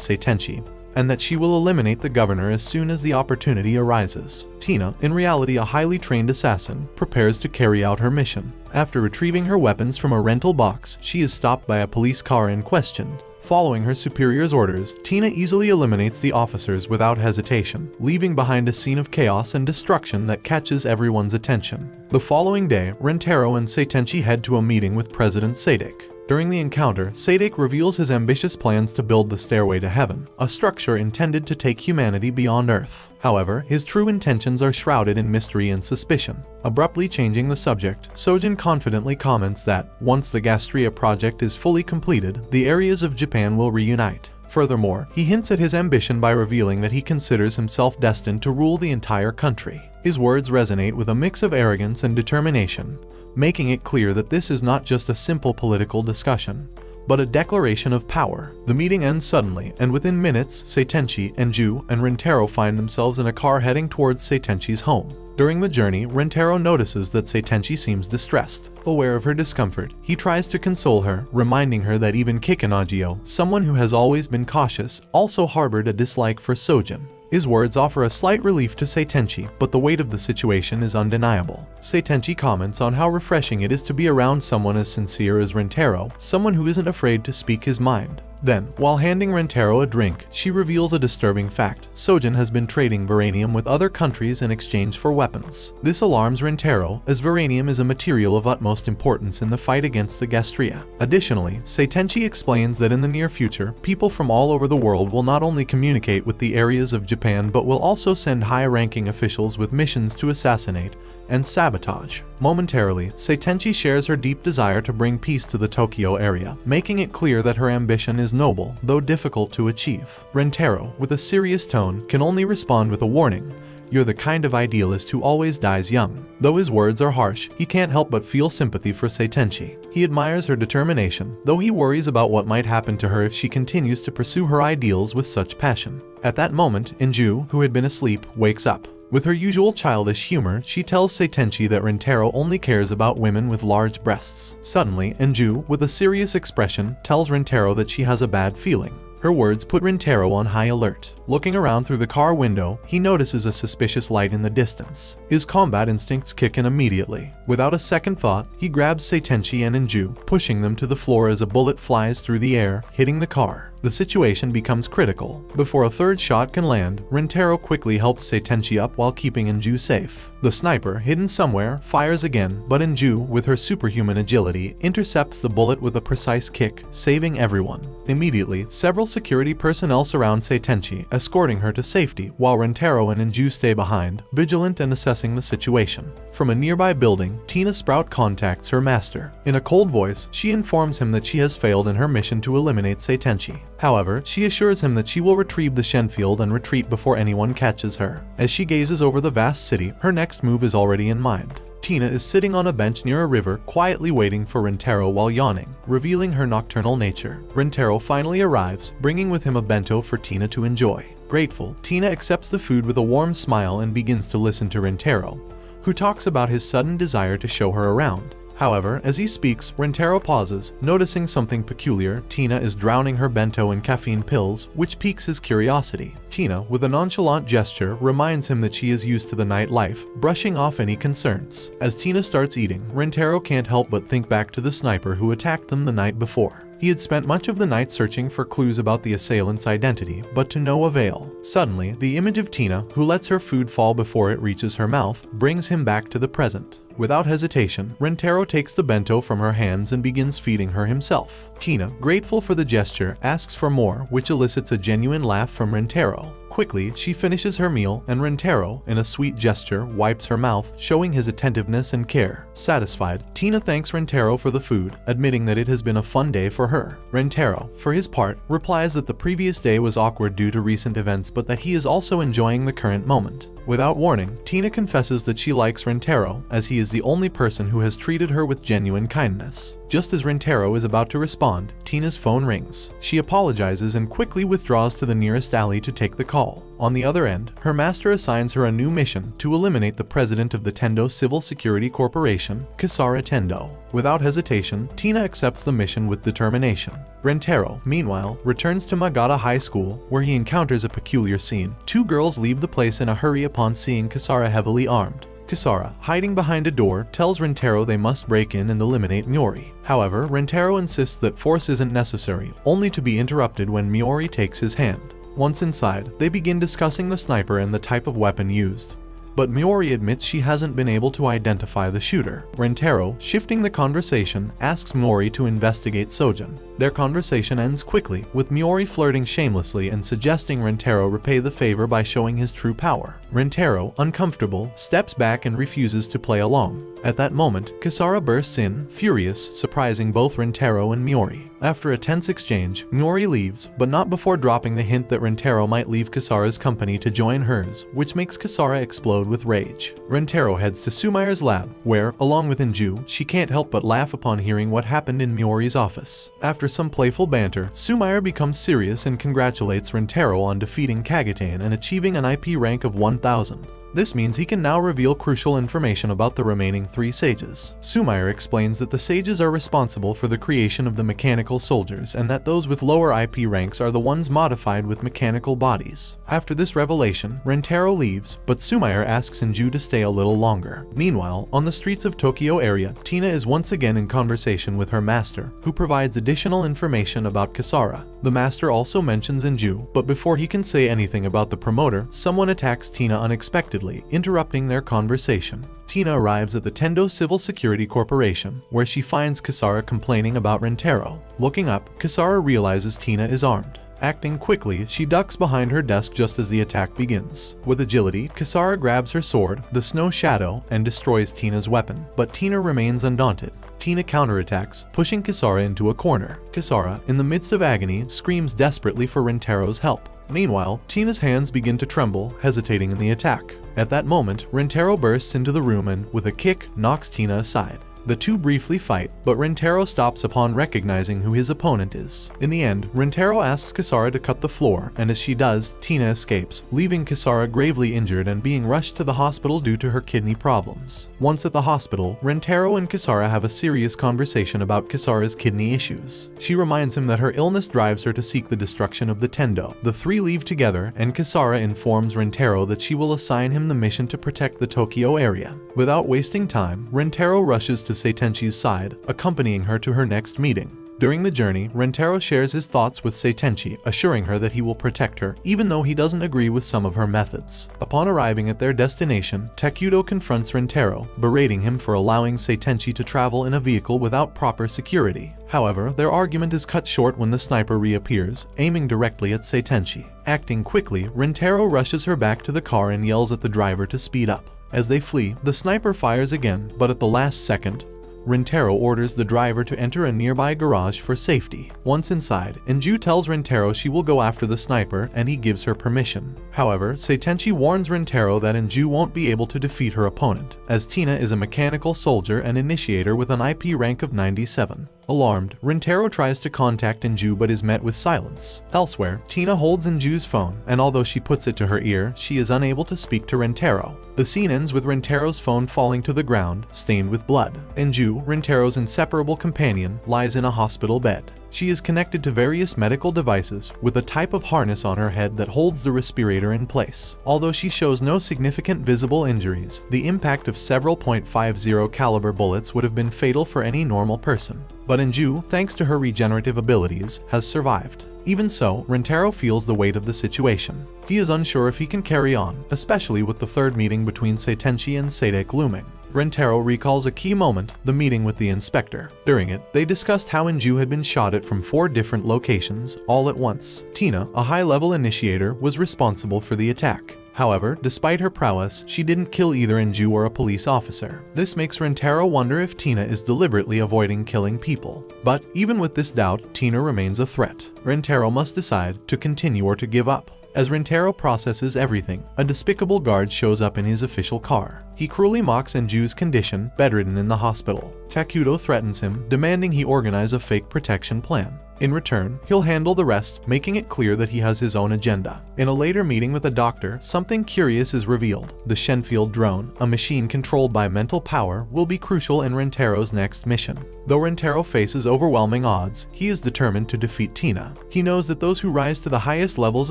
Seitenchi, and that she will eliminate the governor as soon as the opportunity arises. Tina, in reality a highly trained assassin, prepares to carry out her mission. After retrieving her weapons from a rental box, she is stopped by a police car and questioned. Following her superior's orders, Tina easily eliminates the officers without hesitation, leaving behind a scene of chaos and destruction that catches everyone's attention. The following day, Rentaro and Seitenchi head to a meeting with President Sadek. During the encounter, Sadek reveals his ambitious plans to build the Stairway to Heaven, a structure intended to take humanity beyond Earth. However, his true intentions are shrouded in mystery and suspicion. Abruptly changing the subject, Sojin confidently comments that, once the Gastria project is fully completed, the areas of Japan will reunite. Furthermore, he hints at his ambition by revealing that he considers himself destined to rule the entire country. His words resonate with a mix of arrogance and determination, making it clear that this is not just a simple political discussion, but a declaration of power. The meeting ends suddenly, and within minutes, Seitenchi and Ju and Rentaro find themselves in a car heading towards Seitenchi's home. During the journey, Rentaro notices that Seitenchi seems distressed. Aware of her discomfort, he tries to console her, reminding her that even Kikanagio, someone who has always been cautious, also harbored a dislike for Sojin. His words offer a slight relief to Seitenchi, but the weight of the situation is undeniable. Seitenchi comments on how refreshing it is to be around someone as sincere as Rentaro, someone who isn't afraid to speak his mind. Then, while handing Rentaro a drink, she reveals a disturbing fact. Sojin has been trading Veranium with other countries in exchange for weapons. This alarms Rentaro, as Veranium is a material of utmost importance in the fight against the Gastria. Additionally, Seitenchi explains that in the near future, people from all over the world will not only communicate with the areas of Japan but will also send high-ranking officials with missions to assassinate and sabotage. Momentarily, Seitenchi shares her deep desire to bring peace to the Tokyo area, making it clear that her ambition is noble, though difficult to achieve. Rentaro, with a serious tone, can only respond with a warning, You're the kind of idealist who always dies young." Though his words are harsh, he can't help but feel sympathy for Seitenchi. He admires her determination, though he worries about what might happen to her if she continues to pursue her ideals with such passion. At that moment, Inju, who had been asleep, wakes up. With her usual childish humor, she tells Seitenchi that Rintaro only cares about women with large breasts. Suddenly, Inju, with a serious expression, tells Rintaro that she has a bad feeling. Her words put Rintaro on high alert. Looking around through the car window, he notices a suspicious light in the distance. His combat instincts kick in immediately. Without a second thought, he grabs Seitenchi and Inju, pushing them to the floor as a bullet flies through the air, hitting the car. The situation becomes critical. Before a third shot can land, Rintaro quickly helps Seitenchi up while keeping Inju safe. The sniper, hidden somewhere, fires again, but Inju, with her superhuman agility, intercepts the bullet with a precise kick, saving everyone. Immediately, several security personnel surround Seitenchi, escorting her to safety, while Rintaro and Inju stay behind, vigilant and assessing the situation. From a nearby building, Tina Sprout contacts her master. In a cold voice, she informs him that she has failed in her mission to eliminate Seitenchi. However, she assures him that she will retrieve the Shenfield and retreat before anyone catches her. As she gazes over the vast city, her next move is already in mind. Tina is sitting on a bench near a river, quietly waiting for Rintaro while yawning, revealing her nocturnal nature. Rintaro finally arrives, bringing with him a bento for Tina to enjoy. Grateful, Tina accepts the food with a warm smile and begins to listen to Rintaro, who talks about his sudden desire to show her around. However, as he speaks, Rintaro pauses, noticing something peculiar. Tina is drowning her bento in caffeine pills, which piques his curiosity. Tina, with a nonchalant gesture, reminds him that she is used to the nightlife, brushing off any concerns. As Tina starts eating, Rintaro can't help but think back to the sniper who attacked them the night before. He had spent much of the night searching for clues about the assailant's identity, but to no avail. Suddenly, the image of Tina, who lets her food fall before it reaches her mouth, brings him back to the present. Without hesitation, Rintaro takes the bento from her hands and begins feeding her himself. Tina, grateful for the gesture, asks for more, which elicits a genuine laugh from Rintaro. Quickly, she finishes her meal, and Rintaro, in a sweet gesture, wipes her mouth, showing his attentiveness and care. Satisfied, Tina thanks Rintaro for the food, admitting that it has been a fun day for her. Rintaro, for his part, replies that the previous day was awkward due to recent events, but that he is also enjoying the current moment. Without warning, Tina confesses that she likes Rintaro, as he is the only person who has treated her with genuine kindness. Just as Rintaro is about to respond, Tina's phone rings. She apologizes and quickly withdraws to the nearest alley to take the call. On the other end, her master assigns her a new mission to eliminate the president of the Tendo Civil Security Corporation, Kisara Tendo. Without hesitation, Tina accepts the mission with determination. Rintaro, meanwhile, returns to Magata High School, where he encounters a peculiar scene. Two girls leave the place in a hurry upon seeing Kisara heavily armed. Kisara, hiding behind a door, tells Rintaro they must break in and eliminate Miori. However, Rintaro insists that force isn't necessary, only to be interrupted when Miori takes his hand. Once inside, they begin discussing the sniper and the type of weapon used. But Miori admits she hasn't been able to identify the shooter. Rintaro, shifting the conversation, asks Miori to investigate Sojin. Their conversation ends quickly, with Miori flirting shamelessly and suggesting Rintaro repay the favor by showing his true power. Rintaro, uncomfortable, steps back and refuses to play along. At that moment, Kisara bursts in, furious, surprising both Rintaro and Miori. After a tense exchange, Miori leaves, but not before dropping the hint that Rintaro might leave Kisara's company to join hers, which makes Kisara explode with rage. Rintaro heads to Sumair's lab, where, along with Inju, she can't help but laugh upon hearing what happened in Miori's office. After some playful banter, Sumair becomes serious and congratulates Rintaro on defeating Kagatane and achieving an IP rank of 1000. This means he can now reveal crucial information about the remaining 3 sages. Sumair explains that the sages are responsible for the creation of the mechanical soldiers, and that those with lower IP ranks are the ones modified with mechanical bodies. After this revelation, Rintaro leaves, but Sumair asks Inju to stay a little longer. Meanwhile, on the streets of Tokyo area, Tina is once again in conversation with her master, who provides additional information about Kisara. The master also mentions Inju, but before he can say anything about the promoter, someone attacks Tina unexpectedly, interrupting their conversation. Tina arrives at the Tendo Civil Security Corporation, where she finds Kisara complaining about Rintaro. Looking up, Kisara realizes Tina is armed. Acting quickly, she ducks behind her desk just as the attack begins. With agility, Kisara grabs her sword, the Snow Shadow, and destroys Tina's weapon, but Tina remains undaunted. Tina counterattacks, pushing Kisara into a corner. Kisara, in the midst of agony, screams desperately for Rintaro's help. Meanwhile, Tina's hands begin to tremble, hesitating in the attack. At that moment, Rentaro bursts into the room and, with a kick, knocks Tina aside. The two briefly fight, but Rentaro stops upon recognizing who his opponent is. In the end, Rentaro asks Kisara to cut the floor, and as she does, Tina escapes, leaving Kisara gravely injured and being rushed to the hospital due to her kidney problems. Once at the hospital, Rentaro and Kisara have a serious conversation about Kisara's kidney issues. She reminds him that her illness drives her to seek the destruction of the Tendo. The three leave together, and Kisara informs Rentaro that she will assign him the mission to protect the Tokyo area. Without wasting time, Rentaro rushes to Seitenchi's side, accompanying her to her next meeting. During the journey, Rentaro shares his thoughts with Seitenchi, assuring her that he will protect her, even though he doesn't agree with some of her methods. Upon arriving at their destination, Takudo confronts Rentaro, berating him for allowing Seitenchi to travel in a vehicle without proper security. However, their argument is cut short when the sniper reappears, aiming directly at Seitenchi. Acting quickly, Rentaro rushes her back to the car and yells at the driver to speed up. As they flee, the sniper fires again, but at the last second, Rentaro orders the driver to enter a nearby garage for safety. Once inside, Enju tells Rentaro she will go after the sniper and he gives her permission. However, Seitenchi warns Rentaro that Enju won't be able to defeat her opponent, as Tina is a mechanical soldier and initiator with an IP rank of 97. Alarmed, Rentaro tries to contact Enju but is met with silence. Elsewhere, Tina holds Enju's phone, and although she puts it to her ear, she is unable to speak to Rentaro. The scene ends with Rentaro's phone falling to the ground, stained with blood. Enju, Rentaro's inseparable companion, lies in a hospital bed. She is connected to various medical devices, with a type of harness on her head that holds the respirator in place. Although she shows no significant visible injuries, the impact of several .50 caliber bullets would have been fatal for any normal person. But Enju, thanks to her regenerative abilities, has survived. Even so, Rentaro feels the weight of the situation. He is unsure if he can carry on, especially with the third meeting between Seitenchi and Seidek looming. Rentaro recalls a key moment, the meeting with the inspector. During it, they discussed how Enju had been shot at from 4 different locations, all at once. Tina, a high-level initiator, was responsible for the attack. However, despite her prowess, she didn't kill either Enju or a police officer. This makes Rentaro wonder if Tina is deliberately avoiding killing people. But even with this doubt, Tina remains a threat. Rentaro must decide to continue or to give up. As Rentaro processes everything, a despicable guard shows up in his official car. He cruelly mocks Enju's condition, bedridden in the hospital. Takudo threatens him, demanding he organize a fake protection plan. In return, he'll handle the rest, making it clear that he has his own agenda. In a later meeting with a doctor, something curious is revealed. The Shenfield drone, a machine controlled by mental power, will be crucial in Rentaro's next mission. Though Rentaro faces overwhelming odds, he is determined to defeat Tina. He knows that those who rise to the highest levels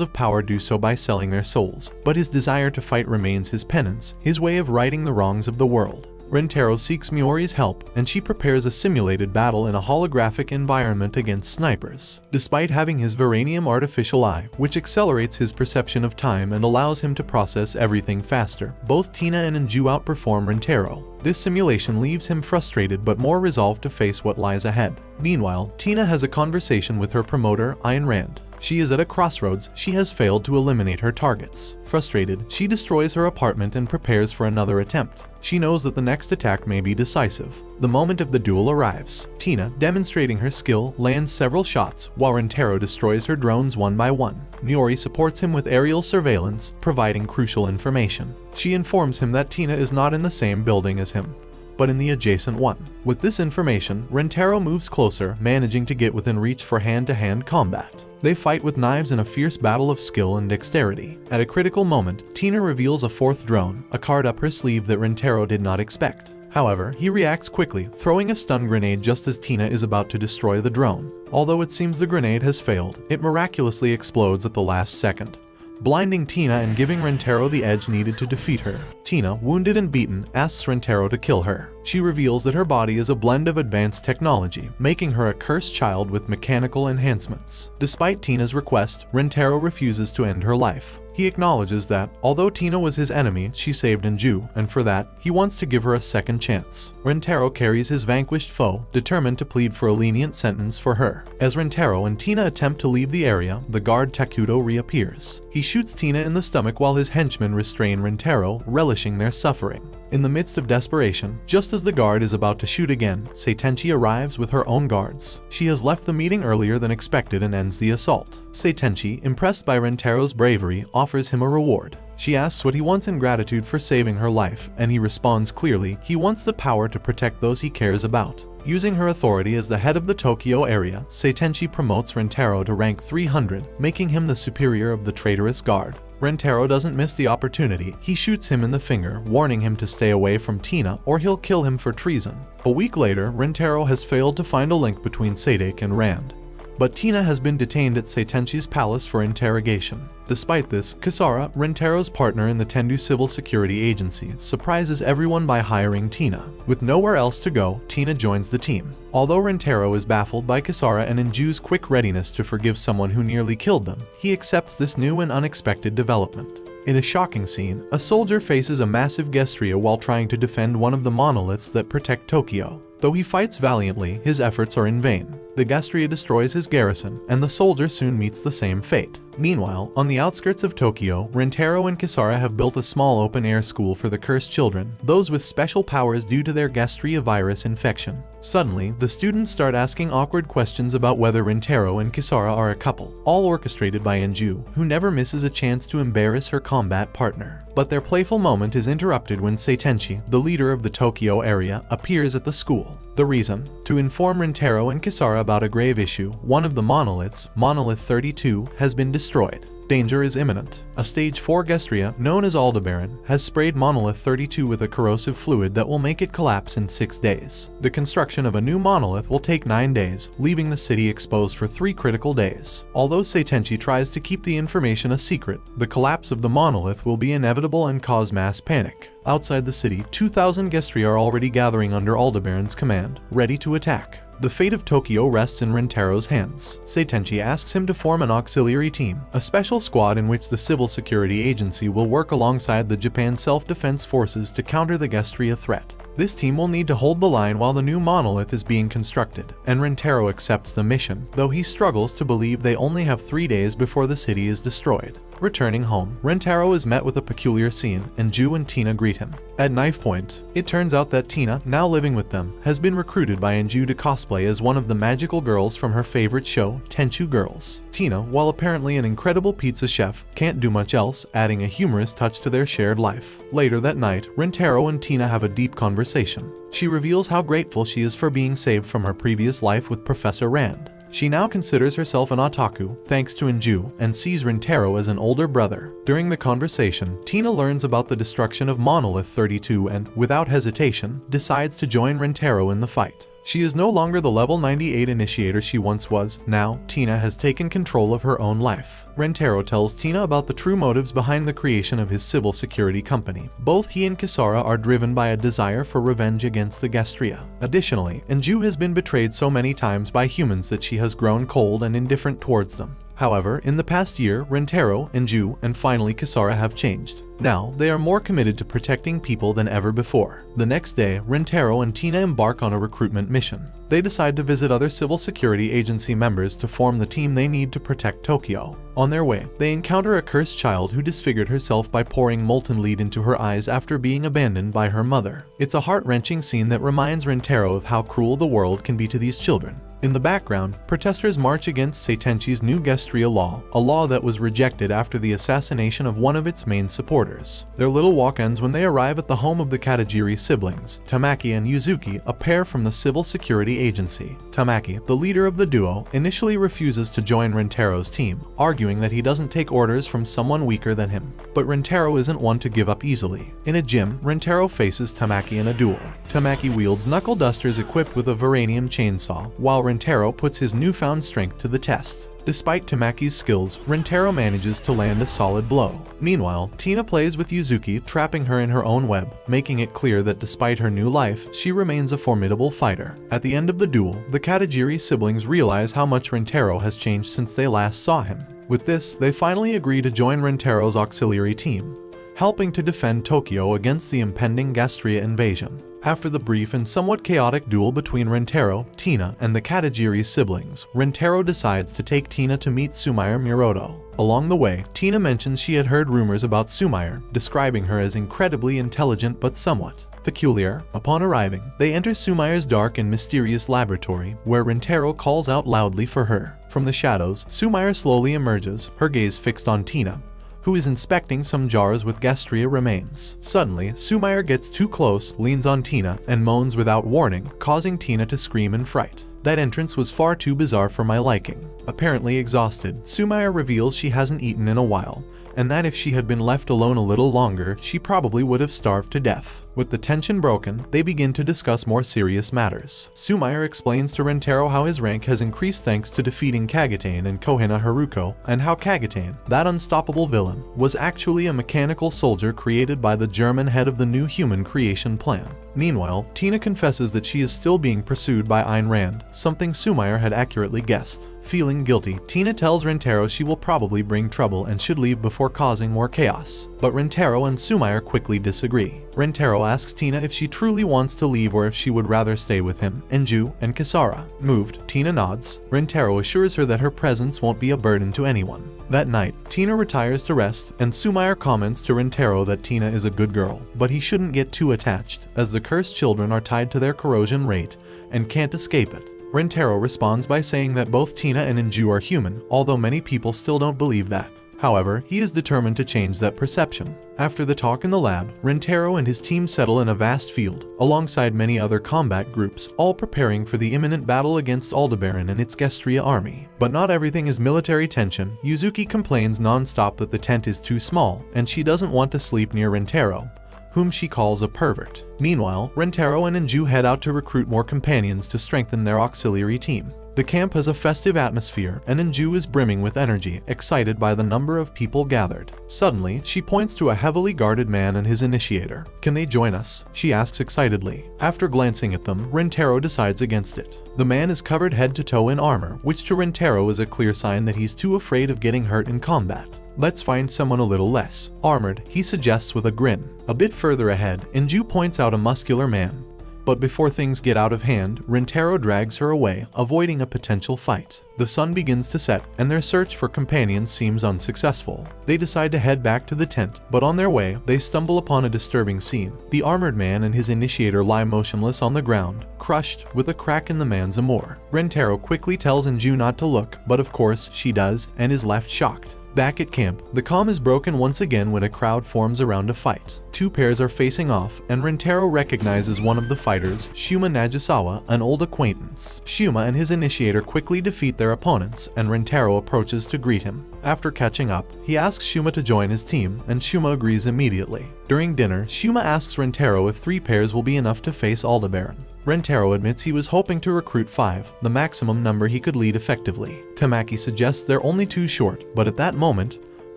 of power do so by selling their souls, but his desire to fight remains his penance, his way of righting the wrongs of the world. Rentaro seeks Miori's help, and she prepares a simulated battle in a holographic environment against snipers. Despite having his Varanium artificial eye, which accelerates his perception of time and allows him to process everything faster, both Tina and Enju outperform Rentaro. This simulation leaves him frustrated but more resolved to face what lies ahead. Meanwhile, Tina has a conversation with her promoter, Ayn Rand. She is at a crossroads. She has failed to eliminate her targets. Frustrated, she destroys her apartment and prepares for another attempt. She knows that the next attack may be decisive. The moment of the duel arrives. Tina, demonstrating her skill, lands several shots, while Rentaro destroys her drones one by one. Miori supports him with aerial surveillance, providing crucial information. She informs him that Tina is not in the same building as him, but in the adjacent one. With this information, Rentaro moves closer, managing to get within reach for hand-to-hand combat. They fight with knives in a fierce battle of skill and dexterity. At a critical moment, Tina reveals a 4th drone, a card up her sleeve that Rentaro did not expect. However, he reacts quickly, throwing a stun grenade just as Tina is about to destroy the drone. Although it seems the grenade has failed, it miraculously explodes at the last second, blinding Tina and giving Rentaro the edge needed to defeat her. Tina, wounded and beaten, asks Rentaro to kill her. She reveals that her body is a blend of advanced technology, making her a cursed child with mechanical enhancements. Despite Tina's request, Rentaro refuses to end her life. He acknowledges that, although Tina was his enemy, she saved Enju, and for that, he wants to give her a second chance. Rentaro carries his vanquished foe, determined to plead for a lenient sentence for her. As Rentaro and Tina attempt to leave the area, the guard Takudo reappears. He shoots Tina in the stomach while his henchmen restrain Rentaro, relishing their suffering. In the midst of desperation, just as the guard is about to shoot again, Seitenchi arrives with her own guards. She has left the meeting earlier than expected and ends the assault. Seitenchi, impressed by Rentaro's bravery, offers him a reward. She asks what he wants in gratitude for saving her life, and he responds clearly he wants the power to protect those he cares about. Using her authority as the head of the Tokyo area, Seitenchi promotes Rentaro to rank 300, making him the superior of the traitorous guard. Rentaro doesn't miss the opportunity. He shoots him in the finger, warning him to stay away from Tina or he'll kill him for treason. A week later, Rentaro has failed to find a link between Sadek and Rand. But Tina has been detained at Seitenchi's palace for interrogation. Despite this, Kisara, Rentaro's partner in the Tendu Civil Security Agency, surprises everyone by hiring Tina. With nowhere else to go, Tina joins the team. Although Rentaro is baffled by Kisara and Inju's quick readiness to forgive someone who nearly killed them, he accepts this new and unexpected development. In a shocking scene, a soldier faces a massive Gestria while trying to defend one of the monoliths that protect Tokyo. Though he fights valiantly, his efforts are in vain. The Gestria destroys his garrison, and the soldier soon meets the same fate. Meanwhile, on the outskirts of Tokyo, Rentaro and Kisara have built a small open-air school for the cursed children, those with special powers due to their Gestria virus infection. Suddenly, the students start asking awkward questions about whether Rentaro and Kisara are a couple, all orchestrated by Inju, who never misses a chance to embarrass her combat partner. But their playful moment is interrupted when Seitenchi, the leader of the Tokyo area, appears at the school. The reason? To inform Rentaro and Kisara about a grave issue. One of the monoliths, Monolith 32, has been destroyed. Danger is imminent. A Stage 4 Gestria, known as Aldebaran, has sprayed Monolith 32 with a corrosive fluid that will make it collapse in 6 days. The construction of a new monolith will take 9 days, leaving the city exposed for 3 critical days. Although Seitenchi tries to keep the information a secret, the collapse of the monolith will be inevitable and cause mass panic. Outside the city, 2,000 Gestria are already gathering under Aldebaran's command, ready to attack. The fate of Tokyo rests in Rentaro's hands. Seitenchi asks him to form an auxiliary team, a special squad in which the Civil Security Agency will work alongside the Japan Self-Defense Forces to counter the Gestria threat. This team will need to hold the line while the new monolith is being constructed, and Rentaro accepts the mission, though he struggles to believe they only have 3 days before the city is destroyed. Returning home, Rentaro is met with a peculiar scene, and Ju and Tina greet him. At knife point, it turns out that Tina, now living with them, has been recruited by Inju to cosplay as one of the magical girls from her favorite show, Tenchu Girls. Tina, while apparently an incredible pizza chef, can't do much else, adding a humorous touch to their shared life. Later that night, Rentaro and Tina have a deep conversation. She reveals how grateful she is for being saved from her previous life with Professor Rand. She now considers herself an otaku, thanks to Inju, and sees Rentaro as an older brother. During the conversation, Tina learns about the destruction of Monolith 32 and, without hesitation, decides to join Rentaro in the fight. She is no longer the level 98 initiator she once was. Now, Tina has taken control of her own life. Rentaro tells Tina about the true motives behind the creation of his civil security company. Both he and Kisara are driven by a desire for revenge against the Gestria. Additionally, Inju has been betrayed so many times by humans that she has grown cold and indifferent towards them. However, in the past year, Rentaro, Inju, and finally Kisara have changed. Now, they are more committed to protecting people than ever before. The next day, Rentaro and Tina embark on a recruitment mission. They decide to visit other Civil Security Agency members to form the team they need to protect Tokyo. On their way, they encounter a cursed child who disfigured herself by pouring molten lead into her eyes after being abandoned by her mother. It's a heart-wrenching scene that reminds Rentaro of how cruel the world can be to these children. In the background, protesters march against Seitenchi's new Gestria law, a law that was rejected after the assassination of one of its main supporters. Their little walk ends when they arrive at the home of the Katajiri siblings, Tamaki and Yuzuki, a pair from the Civil Security Agency. Tamaki, the leader of the duo, initially refuses to join Rentaro's team, arguing that he doesn't take orders from someone weaker than him. But Rentaro isn't one to give up easily. In a gym, Rentaro faces Tamaki in a duel. Tamaki wields knuckle dusters equipped with a Varanium chainsaw, while Rentaro puts his newfound strength to the test. Despite Tamaki's skills, Rentaro manages to land a solid blow. Meanwhile, Tina plays with Yuzuki, trapping her in her own web, making it clear that despite her new life, she remains a formidable fighter. At the end of the duel, the Katajiri siblings realize how much Rentaro has changed since they last saw him. With this, they finally agree to join Rentaro's auxiliary team, helping to defend Tokyo against the impending Gestria invasion. After the brief and somewhat chaotic duel between Rentaro, Tina, and the Katajiri siblings, Rentaro decides to take Tina to meet Sumaire Miroto. Along the way, Tina mentions she had heard rumors about Sumaire, describing her as incredibly intelligent but somewhat peculiar. Upon arriving, they enter Sumaire's dark and mysterious laboratory, where Rentaro calls out loudly for her. From the shadows, Sumaire slowly emerges, her gaze fixed on Tina, who is inspecting some jars with Gestria remains. Suddenly, Sumire gets too close, leans on Tina, and moans without warning, causing Tina to scream in fright. That entrance was far too bizarre for my liking. Apparently exhausted, Sumire reveals she hasn't eaten in a while, and that if she had been left alone a little longer, she probably would have starved to death. With the tension broken, they begin to discuss more serious matters. Sumire explains to Rentaro how his rank has increased thanks to defeating Kagatane and Kohina Haruko, and how Kagatane, that unstoppable villain, was actually a mechanical soldier created by the German head of the new human creation plan. Meanwhile, Tina confesses that she is still being pursued by Ayn Rand, something Sumire had accurately guessed. Feeling guilty, Tina tells Rentaro she will probably bring trouble and should leave before causing more chaos. But Rentaro and Sumire quickly disagree. Rentaro asks Tina if she truly wants to leave or if she would rather stay with him, Enju, and Kisara. Moved, Tina nods. Rentaro assures her that her presence won't be a burden to anyone. That night, Tina retires to rest, and Sumire comments to Rentaro that Tina is a good girl, but he shouldn't get too attached, as the cursed children are tied to their corrosion rate and can't escape it. Rentaro responds by saying that both Tina and Enju are human, although many people still don't believe that. However, he is determined to change that perception. After the talk in the lab, Rentaro and his team settle in a vast field, alongside many other combat groups, all preparing for the imminent battle against Aldebaran and its Gestria army. But not everything is military tension. Yuzuki complains non-stop that the tent is too small, and she doesn't want to sleep near Rentaro, whom she calls a pervert. Meanwhile, Rentaro and Enju head out to recruit more companions to strengthen their auxiliary team. The camp has a festive atmosphere, and Enju is brimming with energy, excited by the number of people gathered. Suddenly, she points to a heavily guarded man and his initiator. "Can they join us?" she asks excitedly. After glancing at them, Rentaro decides against it. The man is covered head to toe in armor, which to Rentaro is a clear sign that he's too afraid of getting hurt in combat. "Let's find someone a little less armored," he suggests with a grin. A bit further ahead, Enju points out a muscular man. But before things get out of hand, Rentaro drags her away, avoiding a potential fight. The sun begins to set, and their search for companions seems unsuccessful. They decide to head back to the tent, but on their way, they stumble upon a disturbing scene. The armored man and his initiator lie motionless on the ground, crushed, with a crack in the man's amour. Rentaro quickly tells Enju not to look, but of course, she does, and is left shocked. Back at camp, the calm is broken once again when a crowd forms around a fight. Two pairs are facing off, and Rentaro recognizes one of the fighters, Shuma Nagisawa, an old acquaintance. Shuma and his initiator quickly defeat their opponents, and Rentaro approaches to greet him. After catching up, he asks Shuma to join his team, and Shuma agrees immediately. During dinner, Shuma asks Rentaro if 3 pairs will be enough to face Aldebaran. Rentaro admits he was hoping to recruit 5, the maximum number he could lead effectively. Tamaki suggests they're only too short, but at that moment,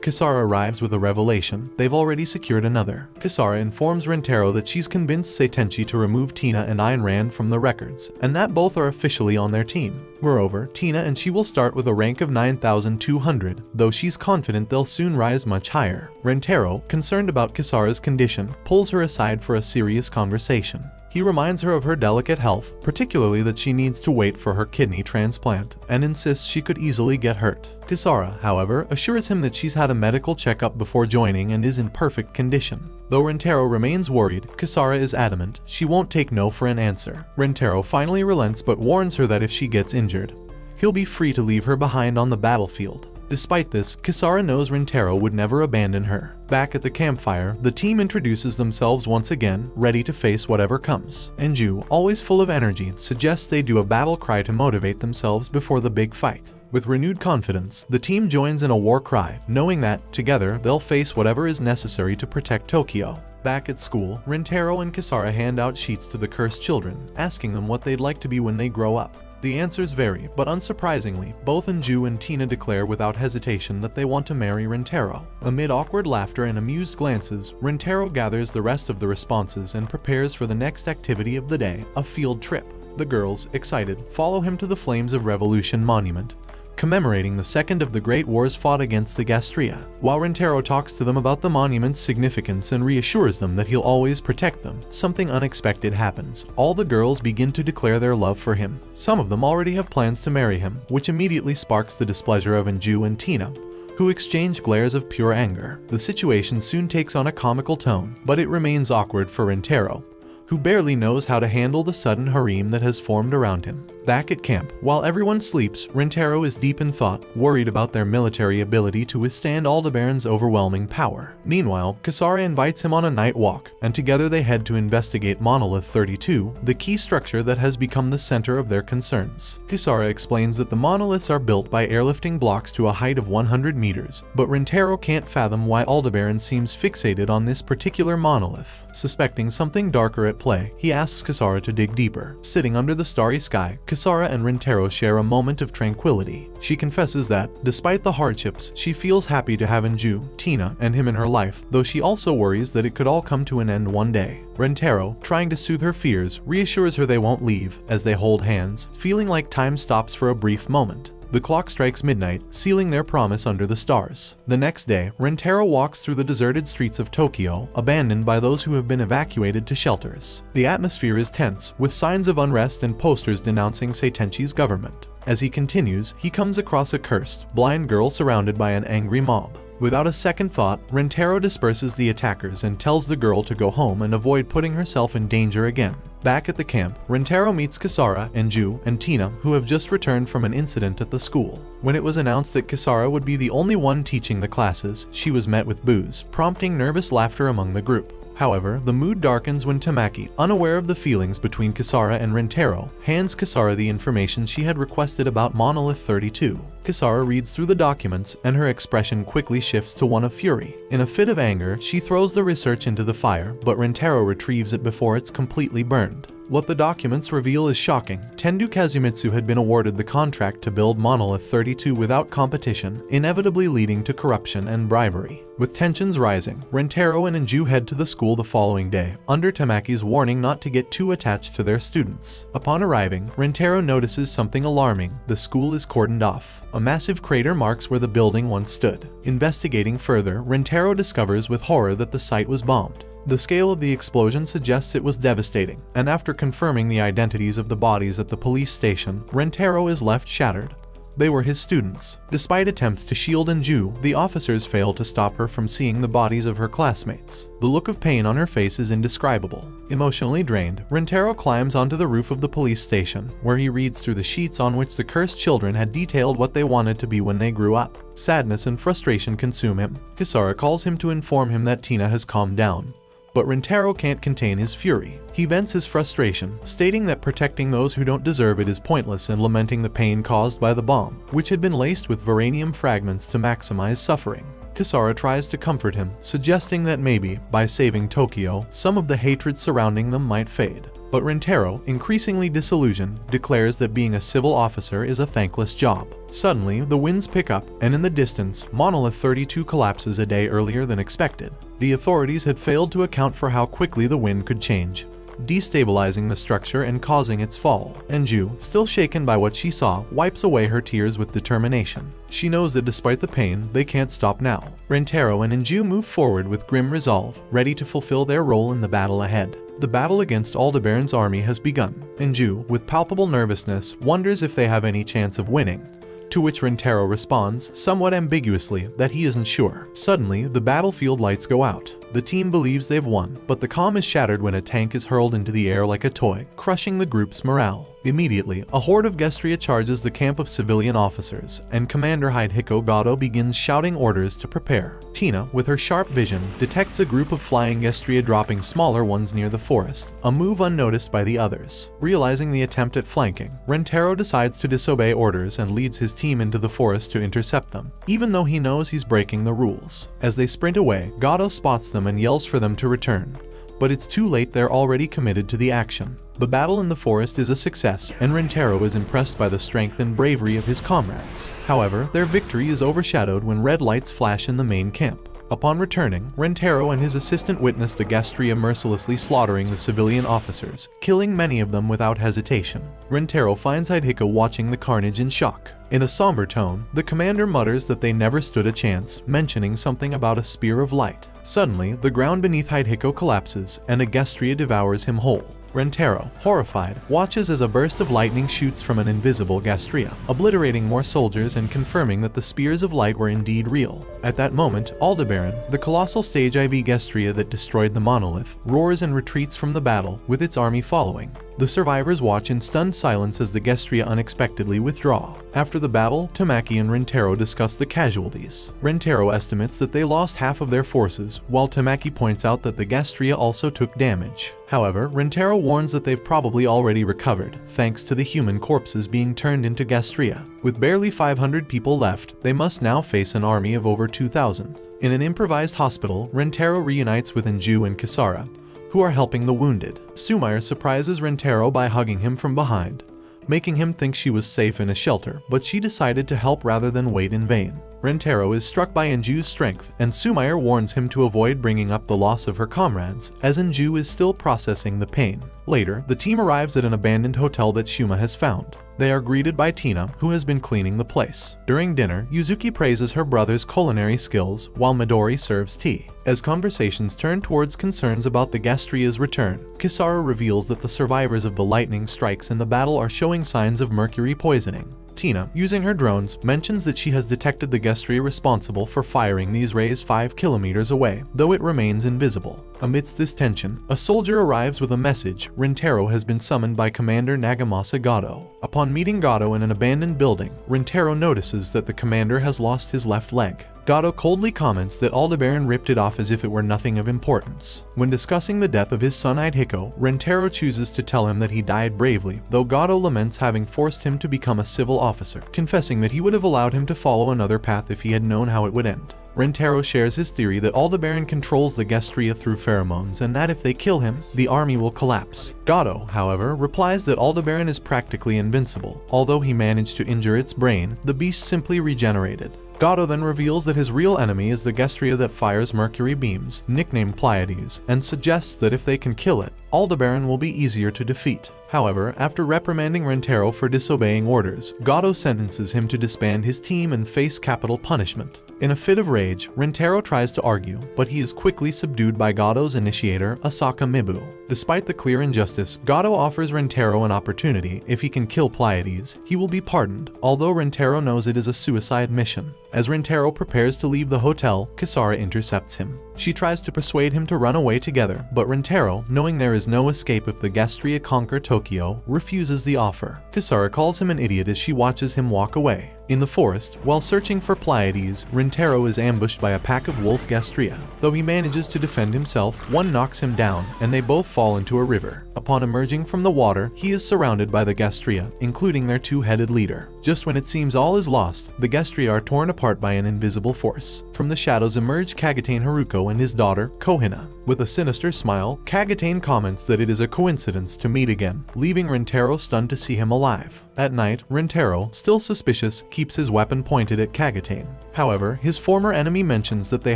Kisara arrives with a revelation. They've already secured another. Kisara informs Rentaro that she's convinced Seitenchi to remove Tina and Ayn Rand from the records, and that both are officially on their team. Moreover, Tina and she will start with a rank of 9,200, though she's confident they'll soon rise much higher. Rentaro, concerned about Kisara's condition, pulls her aside for a serious conversation. He reminds her of her delicate health, particularly that she needs to wait for her kidney transplant, and insists she could easily get hurt. Kisara, however, assures him that she's had a medical checkup before joining and is in perfect condition. Though Rentaro remains worried, Kisara is adamant she won't take no for an answer. Rentaro finally relents but warns her that if she gets injured, he'll be free to leave her behind on the battlefield. Despite this, Kisara knows Rentaro would never abandon her. Back at the campfire, the team introduces themselves once again, ready to face whatever comes. Enju, always full of energy, suggests they do a battle cry to motivate themselves before the big fight. With renewed confidence, the team joins in a war cry, knowing that, together, they'll face whatever is necessary to protect Tokyo. Back at school, Rentaro and Kisara hand out sheets to the cursed children, asking them what they'd like to be when they grow up. The answers vary, but unsurprisingly, both Enju and Tina declare without hesitation that they want to marry Rentaro. Amid awkward laughter and amused glances, Rentaro gathers the rest of the responses and prepares for the next activity of the day, a field trip. The girls, excited, follow him to the Flames of Revolution monument, commemorating the second of the great wars fought against the Gestria. While Rentaro talks to them about the monument's significance and reassures them that he'll always protect them, something unexpected happens. All the girls begin to declare their love for him. Some of them already have plans to marry him, which immediately sparks the displeasure of Enju and Tina, who exchange glares of pure anger. The situation soon takes on a comical tone, but it remains awkward for Rentaro, who barely knows how to handle the sudden harem that has formed around him. Back at camp, while everyone sleeps, Rentaro is deep in thought, worried about their military ability to withstand Aldebaran's overwhelming power. Meanwhile, Kisara invites him on a night walk, and together they head to investigate Monolith 32, the key structure that has become the center of their concerns. Kisara explains that the monoliths are built by airlifting blocks to a height of 100 meters, but Rentaro can't fathom why Aldebaran seems fixated on this particular monolith. Suspecting something darker at play, he asks Kisara to dig deeper. Sitting under the starry sky, Kisara and Rentaro share a moment of tranquility. She confesses that, despite the hardships, she feels happy to have Anju, Tina, and him in her life, though she also worries that it could all come to an end one day. Rentaro, trying to soothe her fears, reassures her they won't leave, as they hold hands, feeling like time stops for a brief moment. The clock strikes midnight, sealing their promise under the stars. The next day, Rentaro walks through the deserted streets of Tokyo, abandoned by those who have been evacuated to shelters. The atmosphere is tense, with signs of unrest and posters denouncing Seitenchi's government. As he continues, he comes across a cursed, blind girl surrounded by an angry mob. Without a second thought, Rentaro disperses the attackers and tells the girl to go home and avoid putting herself in danger again. Back at the camp, Rentaro meets Kisara, Anju, and Tina, who have just returned from an incident at the school. When it was announced that Kisara would be the only one teaching the classes, she was met with boos, prompting nervous laughter among the group. However, the mood darkens when Tamaki, unaware of the feelings between Kisara and Rentaro, hands Kisara the information she had requested about Monolith 32. Kisara reads through the documents, and her expression quickly shifts to one of fury. In a fit of anger, she throws the research into the fire, but Rentaro retrieves it before it's completely burned. What the documents reveal is shocking. Tendu Kazumitsu had been awarded the contract to build Monolith 32 without competition, inevitably leading to corruption and bribery. With tensions rising, Rentaro and Anju head to the school the following day, under Tamaki's warning not to get too attached to their students. Upon arriving, Rentaro notices something alarming. The school is cordoned off. A massive crater marks where the building once stood. Investigating further, Rentaro discovers with horror that the site was bombed. The scale of the explosion suggests it was devastating, and after confirming the identities of the bodies at the police station, Rentaro is left shattered. They were his students. Despite attempts to shield Anju, the officers failed to stop her from seeing the bodies of her classmates. The look of pain on her face is indescribable. Emotionally drained, Rentaro climbs onto the roof of the police station, where he reads through the sheets on which the cursed children had detailed what they wanted to be when they grew up. Sadness and frustration consume him. Kisara calls him to inform him that Tina has calmed down. But Rentaro can't contain his fury. He vents his frustration, stating that protecting those who don't deserve it is pointless and lamenting the pain caused by the bomb, which had been laced with uranium fragments to maximize suffering. Kisara tries to comfort him, suggesting that maybe, by saving Tokyo, some of the hatred surrounding them might fade. But Rentaro, increasingly disillusioned, declares that being a civil officer is a thankless job. Suddenly, the winds pick up, and in the distance, Monolith 32 collapses a day earlier than expected. The authorities had failed to account for how quickly the wind could change, destabilizing the structure and causing its fall. Anju, still shaken by what she saw, wipes away her tears with determination. She knows that despite the pain, they can't stop now. Rentaro and Anju move forward with grim resolve, ready to fulfill their role in the battle ahead. The battle against Aldebaran's army has begun. Anju, with palpable nervousness, wonders if they have any chance of winning, to which Rentaro responds, somewhat ambiguously, that he isn't sure. Suddenly, the battlefield lights go out. The team believes they've won, but the calm is shattered when a tank is hurled into the air like a toy, crushing the group's morale. Immediately, a horde of Gestria charges the camp of civilian officers, and Commander Hidehiko Gado begins shouting orders to prepare. Tina, with her sharp vision, detects a group of flying Gestria dropping smaller ones near the forest, a move unnoticed by the others. Realizing the attempt at flanking, Rentaro decides to disobey orders and leads his team into the forest to intercept them, even though he knows he's breaking the rules. As they sprint away, Gado spots them and yells for them to return. But it's too late, they're already committed to the action. The battle in the forest is a success, and Rentaro is impressed by the strength and bravery of his comrades. However, their victory is overshadowed when red lights flash in the main camp. Upon returning, Rentaro and his assistant witness the Gestria mercilessly slaughtering the civilian officers, killing many of them without hesitation. Rentaro finds Hidehiko watching the carnage in shock. In a somber tone, the commander mutters that they never stood a chance, mentioning something about a spear of light. Suddenly, the ground beneath Hidehiko collapses, and a Gestria devours him whole. Rentaro, horrified, watches as a burst of lightning shoots from an invisible Gestria, obliterating more soldiers and confirming that the spears of light were indeed real. At that moment, Aldebaran, the colossal stage IV Gestria that destroyed the monolith, roars and retreats from the battle, with its army following. The survivors watch in stunned silence as the Gestria unexpectedly withdraw. After the battle, Tamaki and Rentaro discuss the casualties. Rentaro estimates that they lost half of their forces, while Tamaki points out that the Gestria also took damage. However, Rentaro warns that they've probably already recovered, thanks to the human corpses being turned into Gestria. With barely 500 people left, they must now face an army of over 2,000. In an improvised hospital, Rentaro reunites with Anju and Kisara, who are helping the wounded. Sumire surprises Rentaro by hugging him from behind, making him think she was safe in a shelter, but she decided to help rather than wait in vain. Rentaro is struck by Anju's strength, and Sumire warns him to avoid bringing up the loss of her comrades, as Anju is still processing the pain. Later, the team arrives at an abandoned hotel that Shuma has found. They are greeted by Tina, who has been cleaning the place. During dinner, Yuzuki praises her brother's culinary skills, while Midori serves tea. As conversations turn towards concerns about the Gestria's return, Kisara reveals that the survivors of the lightning strikes in the battle are showing signs of mercury poisoning. Tina, using her drones, mentions that she has detected the Gestria responsible for firing these rays 5 kilometers away, though it remains invisible. Amidst this tension, a soldier arrives with a message. Rentaro has been summoned by Commander Nagamasa Gado. Upon meeting Gado in an abandoned building, Rentaro notices that the commander has lost his left leg. Gado coldly comments that Aldebaran ripped it off as if it were nothing of importance. When discussing the death of his son Idehiko, Rentaro chooses to tell him that he died bravely, though Gado laments having forced him to become a civil officer, confessing that he would have allowed him to follow another path if he had known how it would end. Rentaro shares his theory that Aldebaran controls the Gestria through pheromones and that if they kill him, the army will collapse. Gado, however, replies that Aldebaran is practically invincible. Although he managed to injure its brain, the beast simply regenerated. Gado then reveals that his real enemy is the Gestria that fires mercury beams, nicknamed Pleiades, and suggests that if they can kill it, Aldebaran will be easier to defeat. However, after reprimanding Rentaro for disobeying orders, Gado sentences him to disband his team and face capital punishment. In a fit of rage, Rentaro tries to argue, but he is quickly subdued by Gado's initiator, Asaka Mibu. Despite the clear injustice, Gado offers Rentaro an opportunity. If he can kill Pleiades, he will be pardoned, although Rentaro knows it is a suicide mission. As Rentaro prepares to leave the hotel, Kisara intercepts him. She tries to persuade him to run away together, but Rentaro, knowing there is no escape if the Gestria conquer Tokyo, refuses the offer. Kisara calls him an idiot as she watches him walk away. In the forest, while searching for Pleiades, Rentaro is ambushed by a pack of wolf Gestria. Though he manages to defend himself, one knocks him down, and they both fall into a river. Upon emerging from the water, he is surrounded by the Gestria, including their two-headed leader. Just when it seems all is lost, the Gestria are torn apart by an invisible force. From the shadows emerge Kagatane Haruko and his daughter, Kohina. With a sinister smile, Kagatane comments that it is a coincidence to meet again, leaving Rentaro stunned to see him alive. At night, Rentaro, still suspicious, keeps his weapon pointed at Kagatane. However, his former enemy mentions that they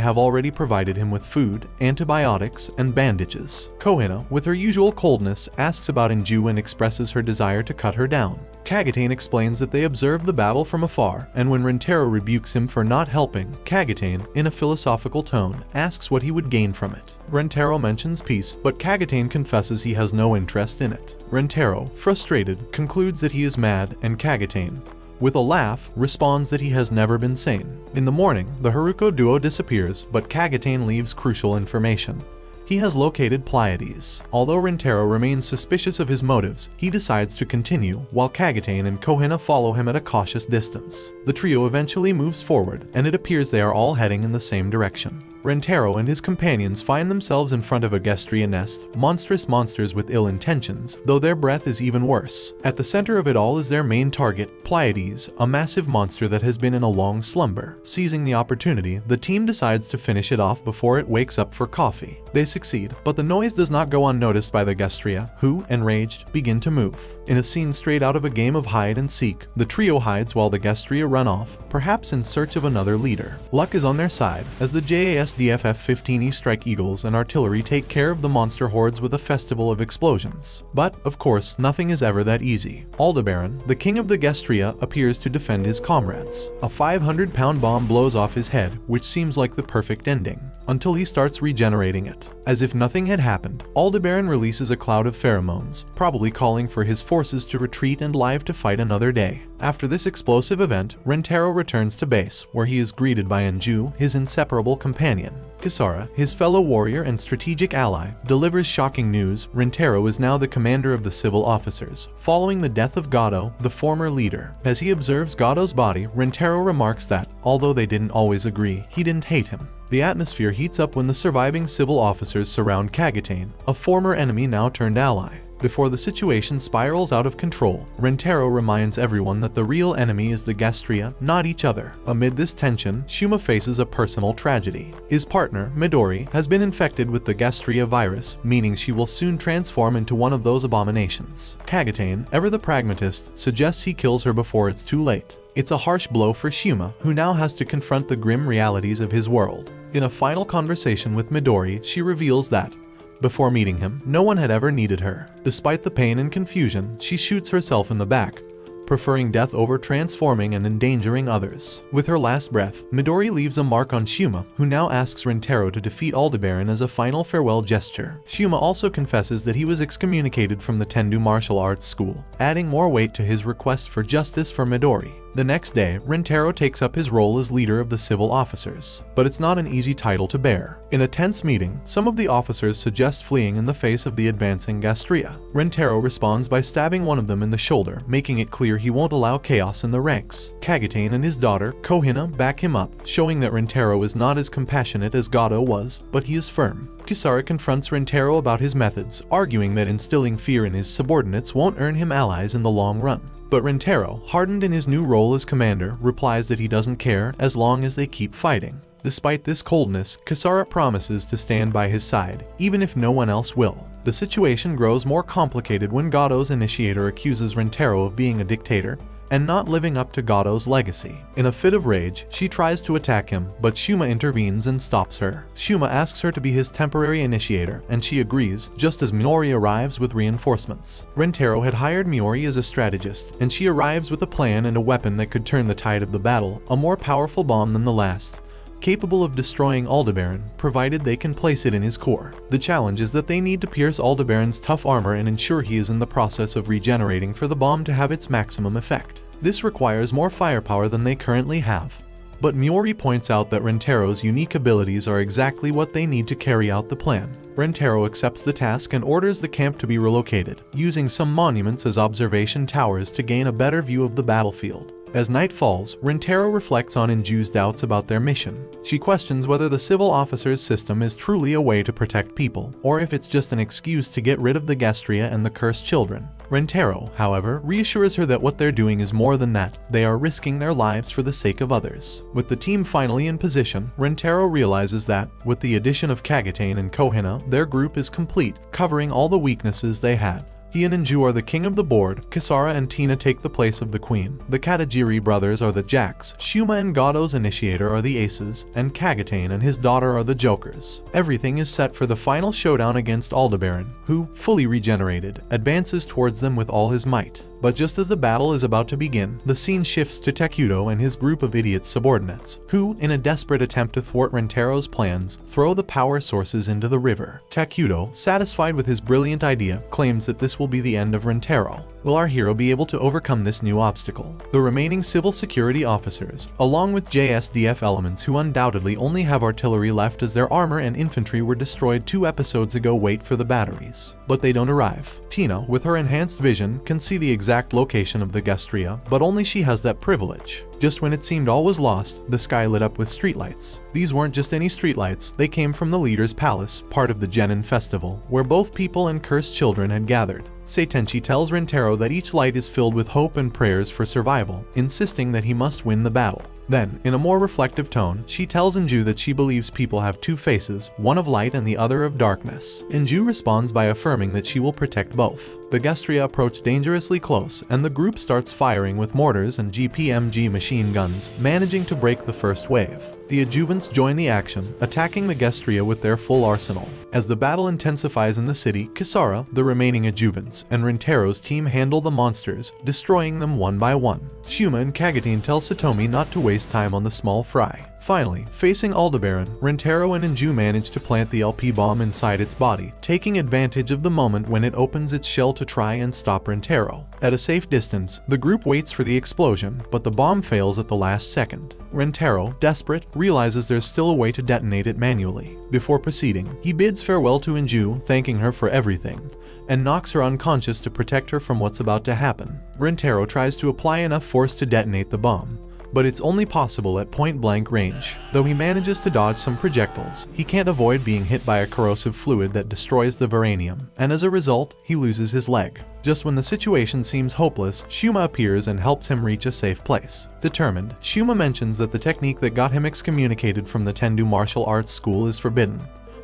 have already provided him with food, antibiotics, and bandages. Kohina, with her usual coldness, asks about Anju and expresses her desire to cut her down. Kagatane explains that they observed the battle from afar, and when Rentaro rebukes him for not helping, Kagatane, in a philosophical tone, asks what he would gain from it. Rentaro mentions peace, but Kagatane confesses he has no interest in it. Rentaro, frustrated, concludes that he is mad, and Kagatane, with a laugh, responds that he has never been sane. In the morning, the Haruko duo disappears, but Kagatane leaves crucial information. He has located Pleiades. Although Rentaro remains suspicious of his motives, he decides to continue, while Kagatane and Kohina follow him at a cautious distance. The trio eventually moves forward, and it appears they are all heading in the same direction. Rentaro and his companions find themselves in front of a Gestria nest, monstrous monsters with ill intentions, though their breath is even worse. At the center of it all is their main target, Pleiades, a massive monster that has been in a long slumber. Seizing the opportunity, the team decides to finish it off before it wakes up for coffee. They succeed, but the noise does not go unnoticed by the Gestria, who, enraged, begin to move. In a scene straight out of a game of hide and seek, the trio hides while the Gestria run off, perhaps in search of another leader. Luck is on their side, as the JASDFF-15E Strike Eagles and artillery take care of the monster hordes with a festival of explosions. But, of course, nothing is ever that easy. Aldebaran, the king of the Gestria, appears to defend his comrades. A 500-pound bomb blows off his head, which seems like the perfect ending, until he starts regenerating it. As if nothing had happened, Aldebaran releases a cloud of pheromones, probably calling for his forces to retreat and live to fight another day. After this explosive event, Rentaro returns to base, where he is greeted by Anju, his inseparable companion. Kisara, his fellow warrior and strategic ally, delivers shocking news. Rintaro is now the commander of the civil officers, following the death of Gato, the former leader. As he observes Gato's body, Rintaro remarks that, although they didn't always agree, he didn't hate him. The atmosphere heats up when the surviving civil officers surround Kagutane, a former enemy now turned ally. Before the situation spirals out of control, Rintaro reminds everyone that the real enemy is the Gestria, not each other. Amid this tension, Shuma faces a personal tragedy. His partner, Midori, has been infected with the Gestria virus, meaning she will soon transform into one of those abominations. Kagutane, ever the pragmatist, suggests he kills her before it's too late. It's a harsh blow for Shuma, who now has to confront the grim realities of his world. In a final conversation with Midori, she reveals that, before meeting him, no one had ever needed her. Despite the pain and confusion, she shoots herself in the back, preferring death over transforming and endangering others. With her last breath, Midori leaves a mark on Shuma, who now asks Rintaro to defeat Aldebaran as a final farewell gesture. Shuma also confesses that he was excommunicated from the Tendu martial arts school, adding more weight to his request for justice for Midori. The next day, Rintaro takes up his role as leader of the civil officers, but it's not an easy title to bear. In a tense meeting, some of the officers suggest fleeing in the face of the advancing Gestria. Rintaro responds by stabbing one of them in the shoulder, making it clear he won't allow chaos in the ranks. Kagutane and his daughter, Kohina, back him up, showing that Rintaro is not as compassionate as Gato was, but he is firm. Kisara confronts Rintaro about his methods, arguing that instilling fear in his subordinates won't earn him allies in the long run. But Rintaro, hardened in his new role as commander, replies that he doesn't care as long as they keep fighting. Despite this coldness, Kisara promises to stand by his side, even if no one else will. The situation grows more complicated when Gato's initiator accuses Rintaro of being a dictator and not living up to Gato's legacy. In a fit of rage, she tries to attack him, but Shuma intervenes and stops her. Shuma asks her to be his temporary initiator, and she agrees, just as Miori arrives with reinforcements. Rintaro had hired Miori as a strategist, and she arrives with a plan and a weapon that could turn the tide of the battle, a more powerful bomb than the last, capable of destroying Aldebaran, provided they can place it in his core. The challenge is that they need to pierce Aldebaran's tough armor and ensure he is in the process of regenerating for the bomb to have its maximum effect. This requires more firepower than they currently have. But Miori points out that Rintaro's unique abilities are exactly what they need to carry out the plan. Rintaro accepts the task and orders the camp to be relocated, using some monuments as observation towers to gain a better view of the battlefield. As night falls, Rintaro reflects on Inju's doubts about their mission. She questions whether the civil officers' system is truly a way to protect people, or if it's just an excuse to get rid of the Gestria and the cursed children. Rintaro, however, reassures her that what they're doing is more than that. They are risking their lives for the sake of others. With the team finally in position, Rintaro realizes that, with the addition of Kagutane and Kohina, their group is complete, covering all the weaknesses they had. He and Inju are the king of the board, Kisara and Tina take the place of the queen. The Katajiri brothers are the jacks, Shuma and Gato's initiator are the aces, and Kagutane and his daughter are the jokers. Everything is set for the final showdown against Aldebaran, who, fully regenerated, advances towards them with all his might. But just as the battle is about to begin, the scene shifts to Takuto and his group of idiot subordinates, who, in a desperate attempt to thwart Rintaro's plans, throw the power sources into the river. Takuto, satisfied with his brilliant idea, claims that this will be the end of Rintaro. Will our hero be able to overcome this new obstacle? The remaining civil security officers, along with JSDF elements who undoubtedly only have artillery left as their armor and infantry were destroyed 2 episodes ago, wait for the batteries. But they don't arrive. Tina, with her enhanced vision, can see the exact location of the Gestria, but only she has that privilege. Just when it seemed all was lost, the sky lit up with streetlights. These weren't just any streetlights, they came from the leader's palace, part of the Genin festival, where both people and cursed children had gathered. Seitenchi tells Rintaro that each light is filled with hope and prayers for survival, insisting that he must win the battle. Then, in a more reflective tone, she tells Inju that she believes people have 2 faces, one of light and the other of darkness. Inju responds by affirming that she will protect both. The Gestria approach dangerously close, and the group starts firing with mortars and GPMG machine guns, managing to break the first wave. The adjuvants join the action, attacking the Gestria with their full arsenal. As the battle intensifies in the city, Kisara, the remaining adjuvants, and Rintaro's team handle the monsters, destroying them one by one. Shuma and Kagutane tell Satomi not to waste time on the small fry. Finally, facing Aldebaran, Rintaro and Inju manage to plant the LP bomb inside its body, taking advantage of the moment when it opens its shell to try and stop Rintaro. At a safe distance, the group waits for the explosion, but the bomb fails at the last second. Rintaro, desperate, realizes there's still a way to detonate it manually. Before proceeding, he bids farewell to Inju, thanking her for everything, and knocks her unconscious to protect her from what's about to happen. Rintaro tries to apply enough force to detonate the bomb, but it's only possible at point-blank range. Though he manages to dodge some projectiles, he can't avoid being hit by a corrosive fluid that destroys the vibranium, and as a result, he loses his leg. Just when the situation seems hopeless, Shuma appears and helps him reach a safe place. Determined, Shuma mentions that the technique that got him excommunicated from the Tendu martial arts school is forbidden,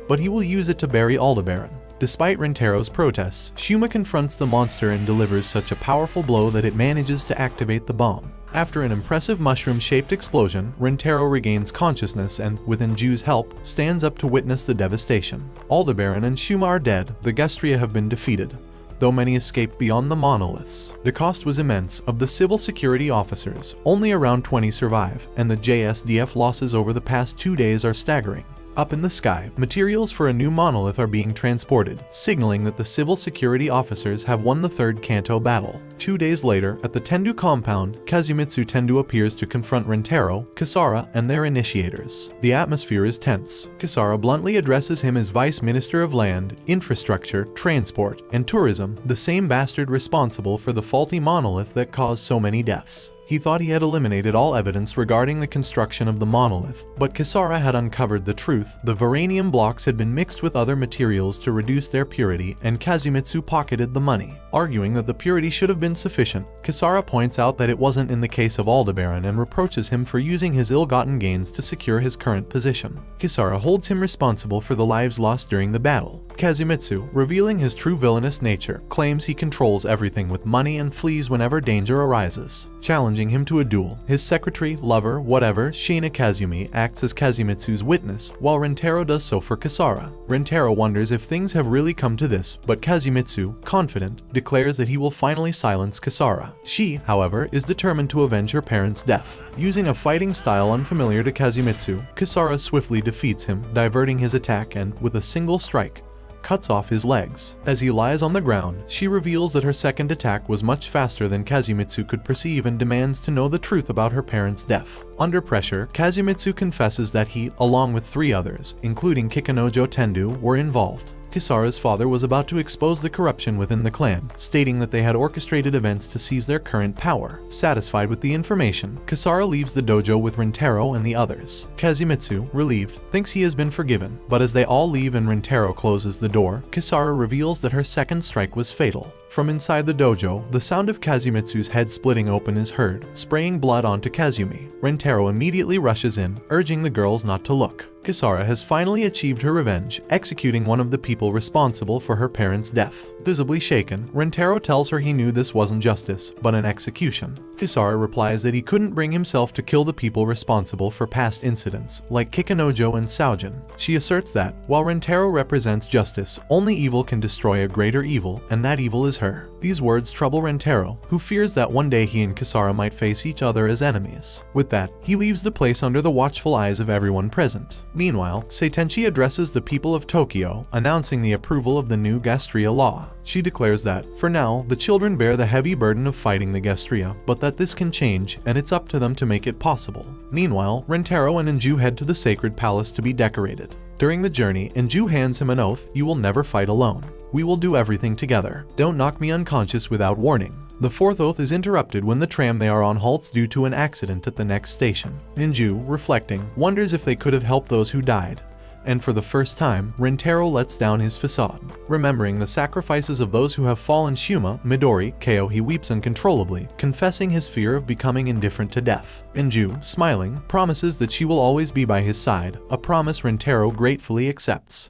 but he will use it to bury Aldebaran. Despite Rintaro's protests, Shuma confronts the monster and delivers such a powerful blow that it manages to activate the bomb. After an impressive mushroom-shaped explosion, Rintaro regains consciousness and, with Inju's help, stands up to witness the devastation. Aldebaran and Shuma are dead, the Gestria have been defeated, though many escaped beyond the monoliths. The cost was immense. Of the civil security officers, only around 20 survive, and the JSDF losses over the past 2 days are staggering. Up in the sky, materials for a new monolith are being transported, signaling that the civil security officers have won the third Kanto battle. 2 days later, at the Tendu compound, Kazumitsu Tendu appears to confront Rintaro, Kisara, and their initiators. The atmosphere is tense. Kisara bluntly addresses him as Vice Minister of Land, Infrastructure, Transport, and Tourism, the same bastard responsible for the faulty monolith that caused so many deaths. He thought he had eliminated all evidence regarding the construction of the monolith, but Kisara had uncovered the truth. The vibranium blocks had been mixed with other materials to reduce their purity, and Kazumitsu pocketed the money. Arguing that the purity should have been sufficient, Kisara points out that it wasn't in the case of Aldebaran and reproaches him for using his ill-gotten gains to secure his current position. Kisara holds him responsible for the lives lost during the battle. Kazumitsu, revealing his true villainous nature, claims he controls everything with money and flees whenever danger arises. Challenging him to a duel, his secretary, lover, whatever, Shina Kazumi, acts as Kazumitsu's witness, while Rintaro does so for Kisara. Rintaro wonders if things have really come to this, but Kazumitsu, confident, declares that he will finally silence Kisara. She, however, is determined to avenge her parents' death. Using a fighting style unfamiliar to Kazumitsu, Kisara swiftly defeats him, diverting his attack and, with a single strike, cuts off his legs. As he lies on the ground, she reveals that her second attack was much faster than Kazumitsu could perceive and demands to know the truth about her parents' death. Under pressure, Kazumitsu confesses that he, along with 3 others, including Kikanojo Tendu, were involved. Kisara's father was about to expose the corruption within the clan, stating that they had orchestrated events to seize their current power. Satisfied with the information, Kisara leaves the dojo with Rintaro and the others. Kazumitsu, relieved, thinks he has been forgiven, but as they all leave and Rintaro closes the door, Kisara reveals that her second strike was fatal. From inside the dojo, the sound of Kazumitsu's head splitting open is heard, spraying blood onto Kazumi. Rintaro immediately rushes in, urging the girls not to look. Kisara has finally achieved her revenge, executing one of the people responsible for her parents' death. Visibly shaken, Rintaro tells her he knew this wasn't justice, but an execution. Kisara replies that he couldn't bring himself to kill the people responsible for past incidents, like Kikanojo and Saojin. She asserts that, while Rintaro represents justice, only evil can destroy a greater evil, and that evil is her. These words trouble Rintaro, who fears that one day he and Kisara might face each other as enemies. With that, he leaves the place under the watchful eyes of everyone present. Meanwhile, Seitenchi addresses the people of Tokyo, announcing the approval of the new Gestria law. She declares that, for now, the children bear the heavy burden of fighting the Gestria, but that this can change, and it's up to them to make it possible. Meanwhile, Rintaro and Inju head to the sacred palace to be decorated. During the journey, Inju hands him an oath: "You will never fight alone. We will do everything together. Don't knock me unconscious without warning." The fourth oath is interrupted when the tram they are on halts due to an accident at the next station. Inju, reflecting, wonders if they could have helped those who died. And for the first time, Rintaro lets down his facade. Remembering the sacrifices of those who have fallen, Shuma, Midori, Ko, he weeps uncontrollably, confessing his fear of becoming indifferent to death. Inju, smiling, promises that she will always be by his side, a promise Rintaro gratefully accepts.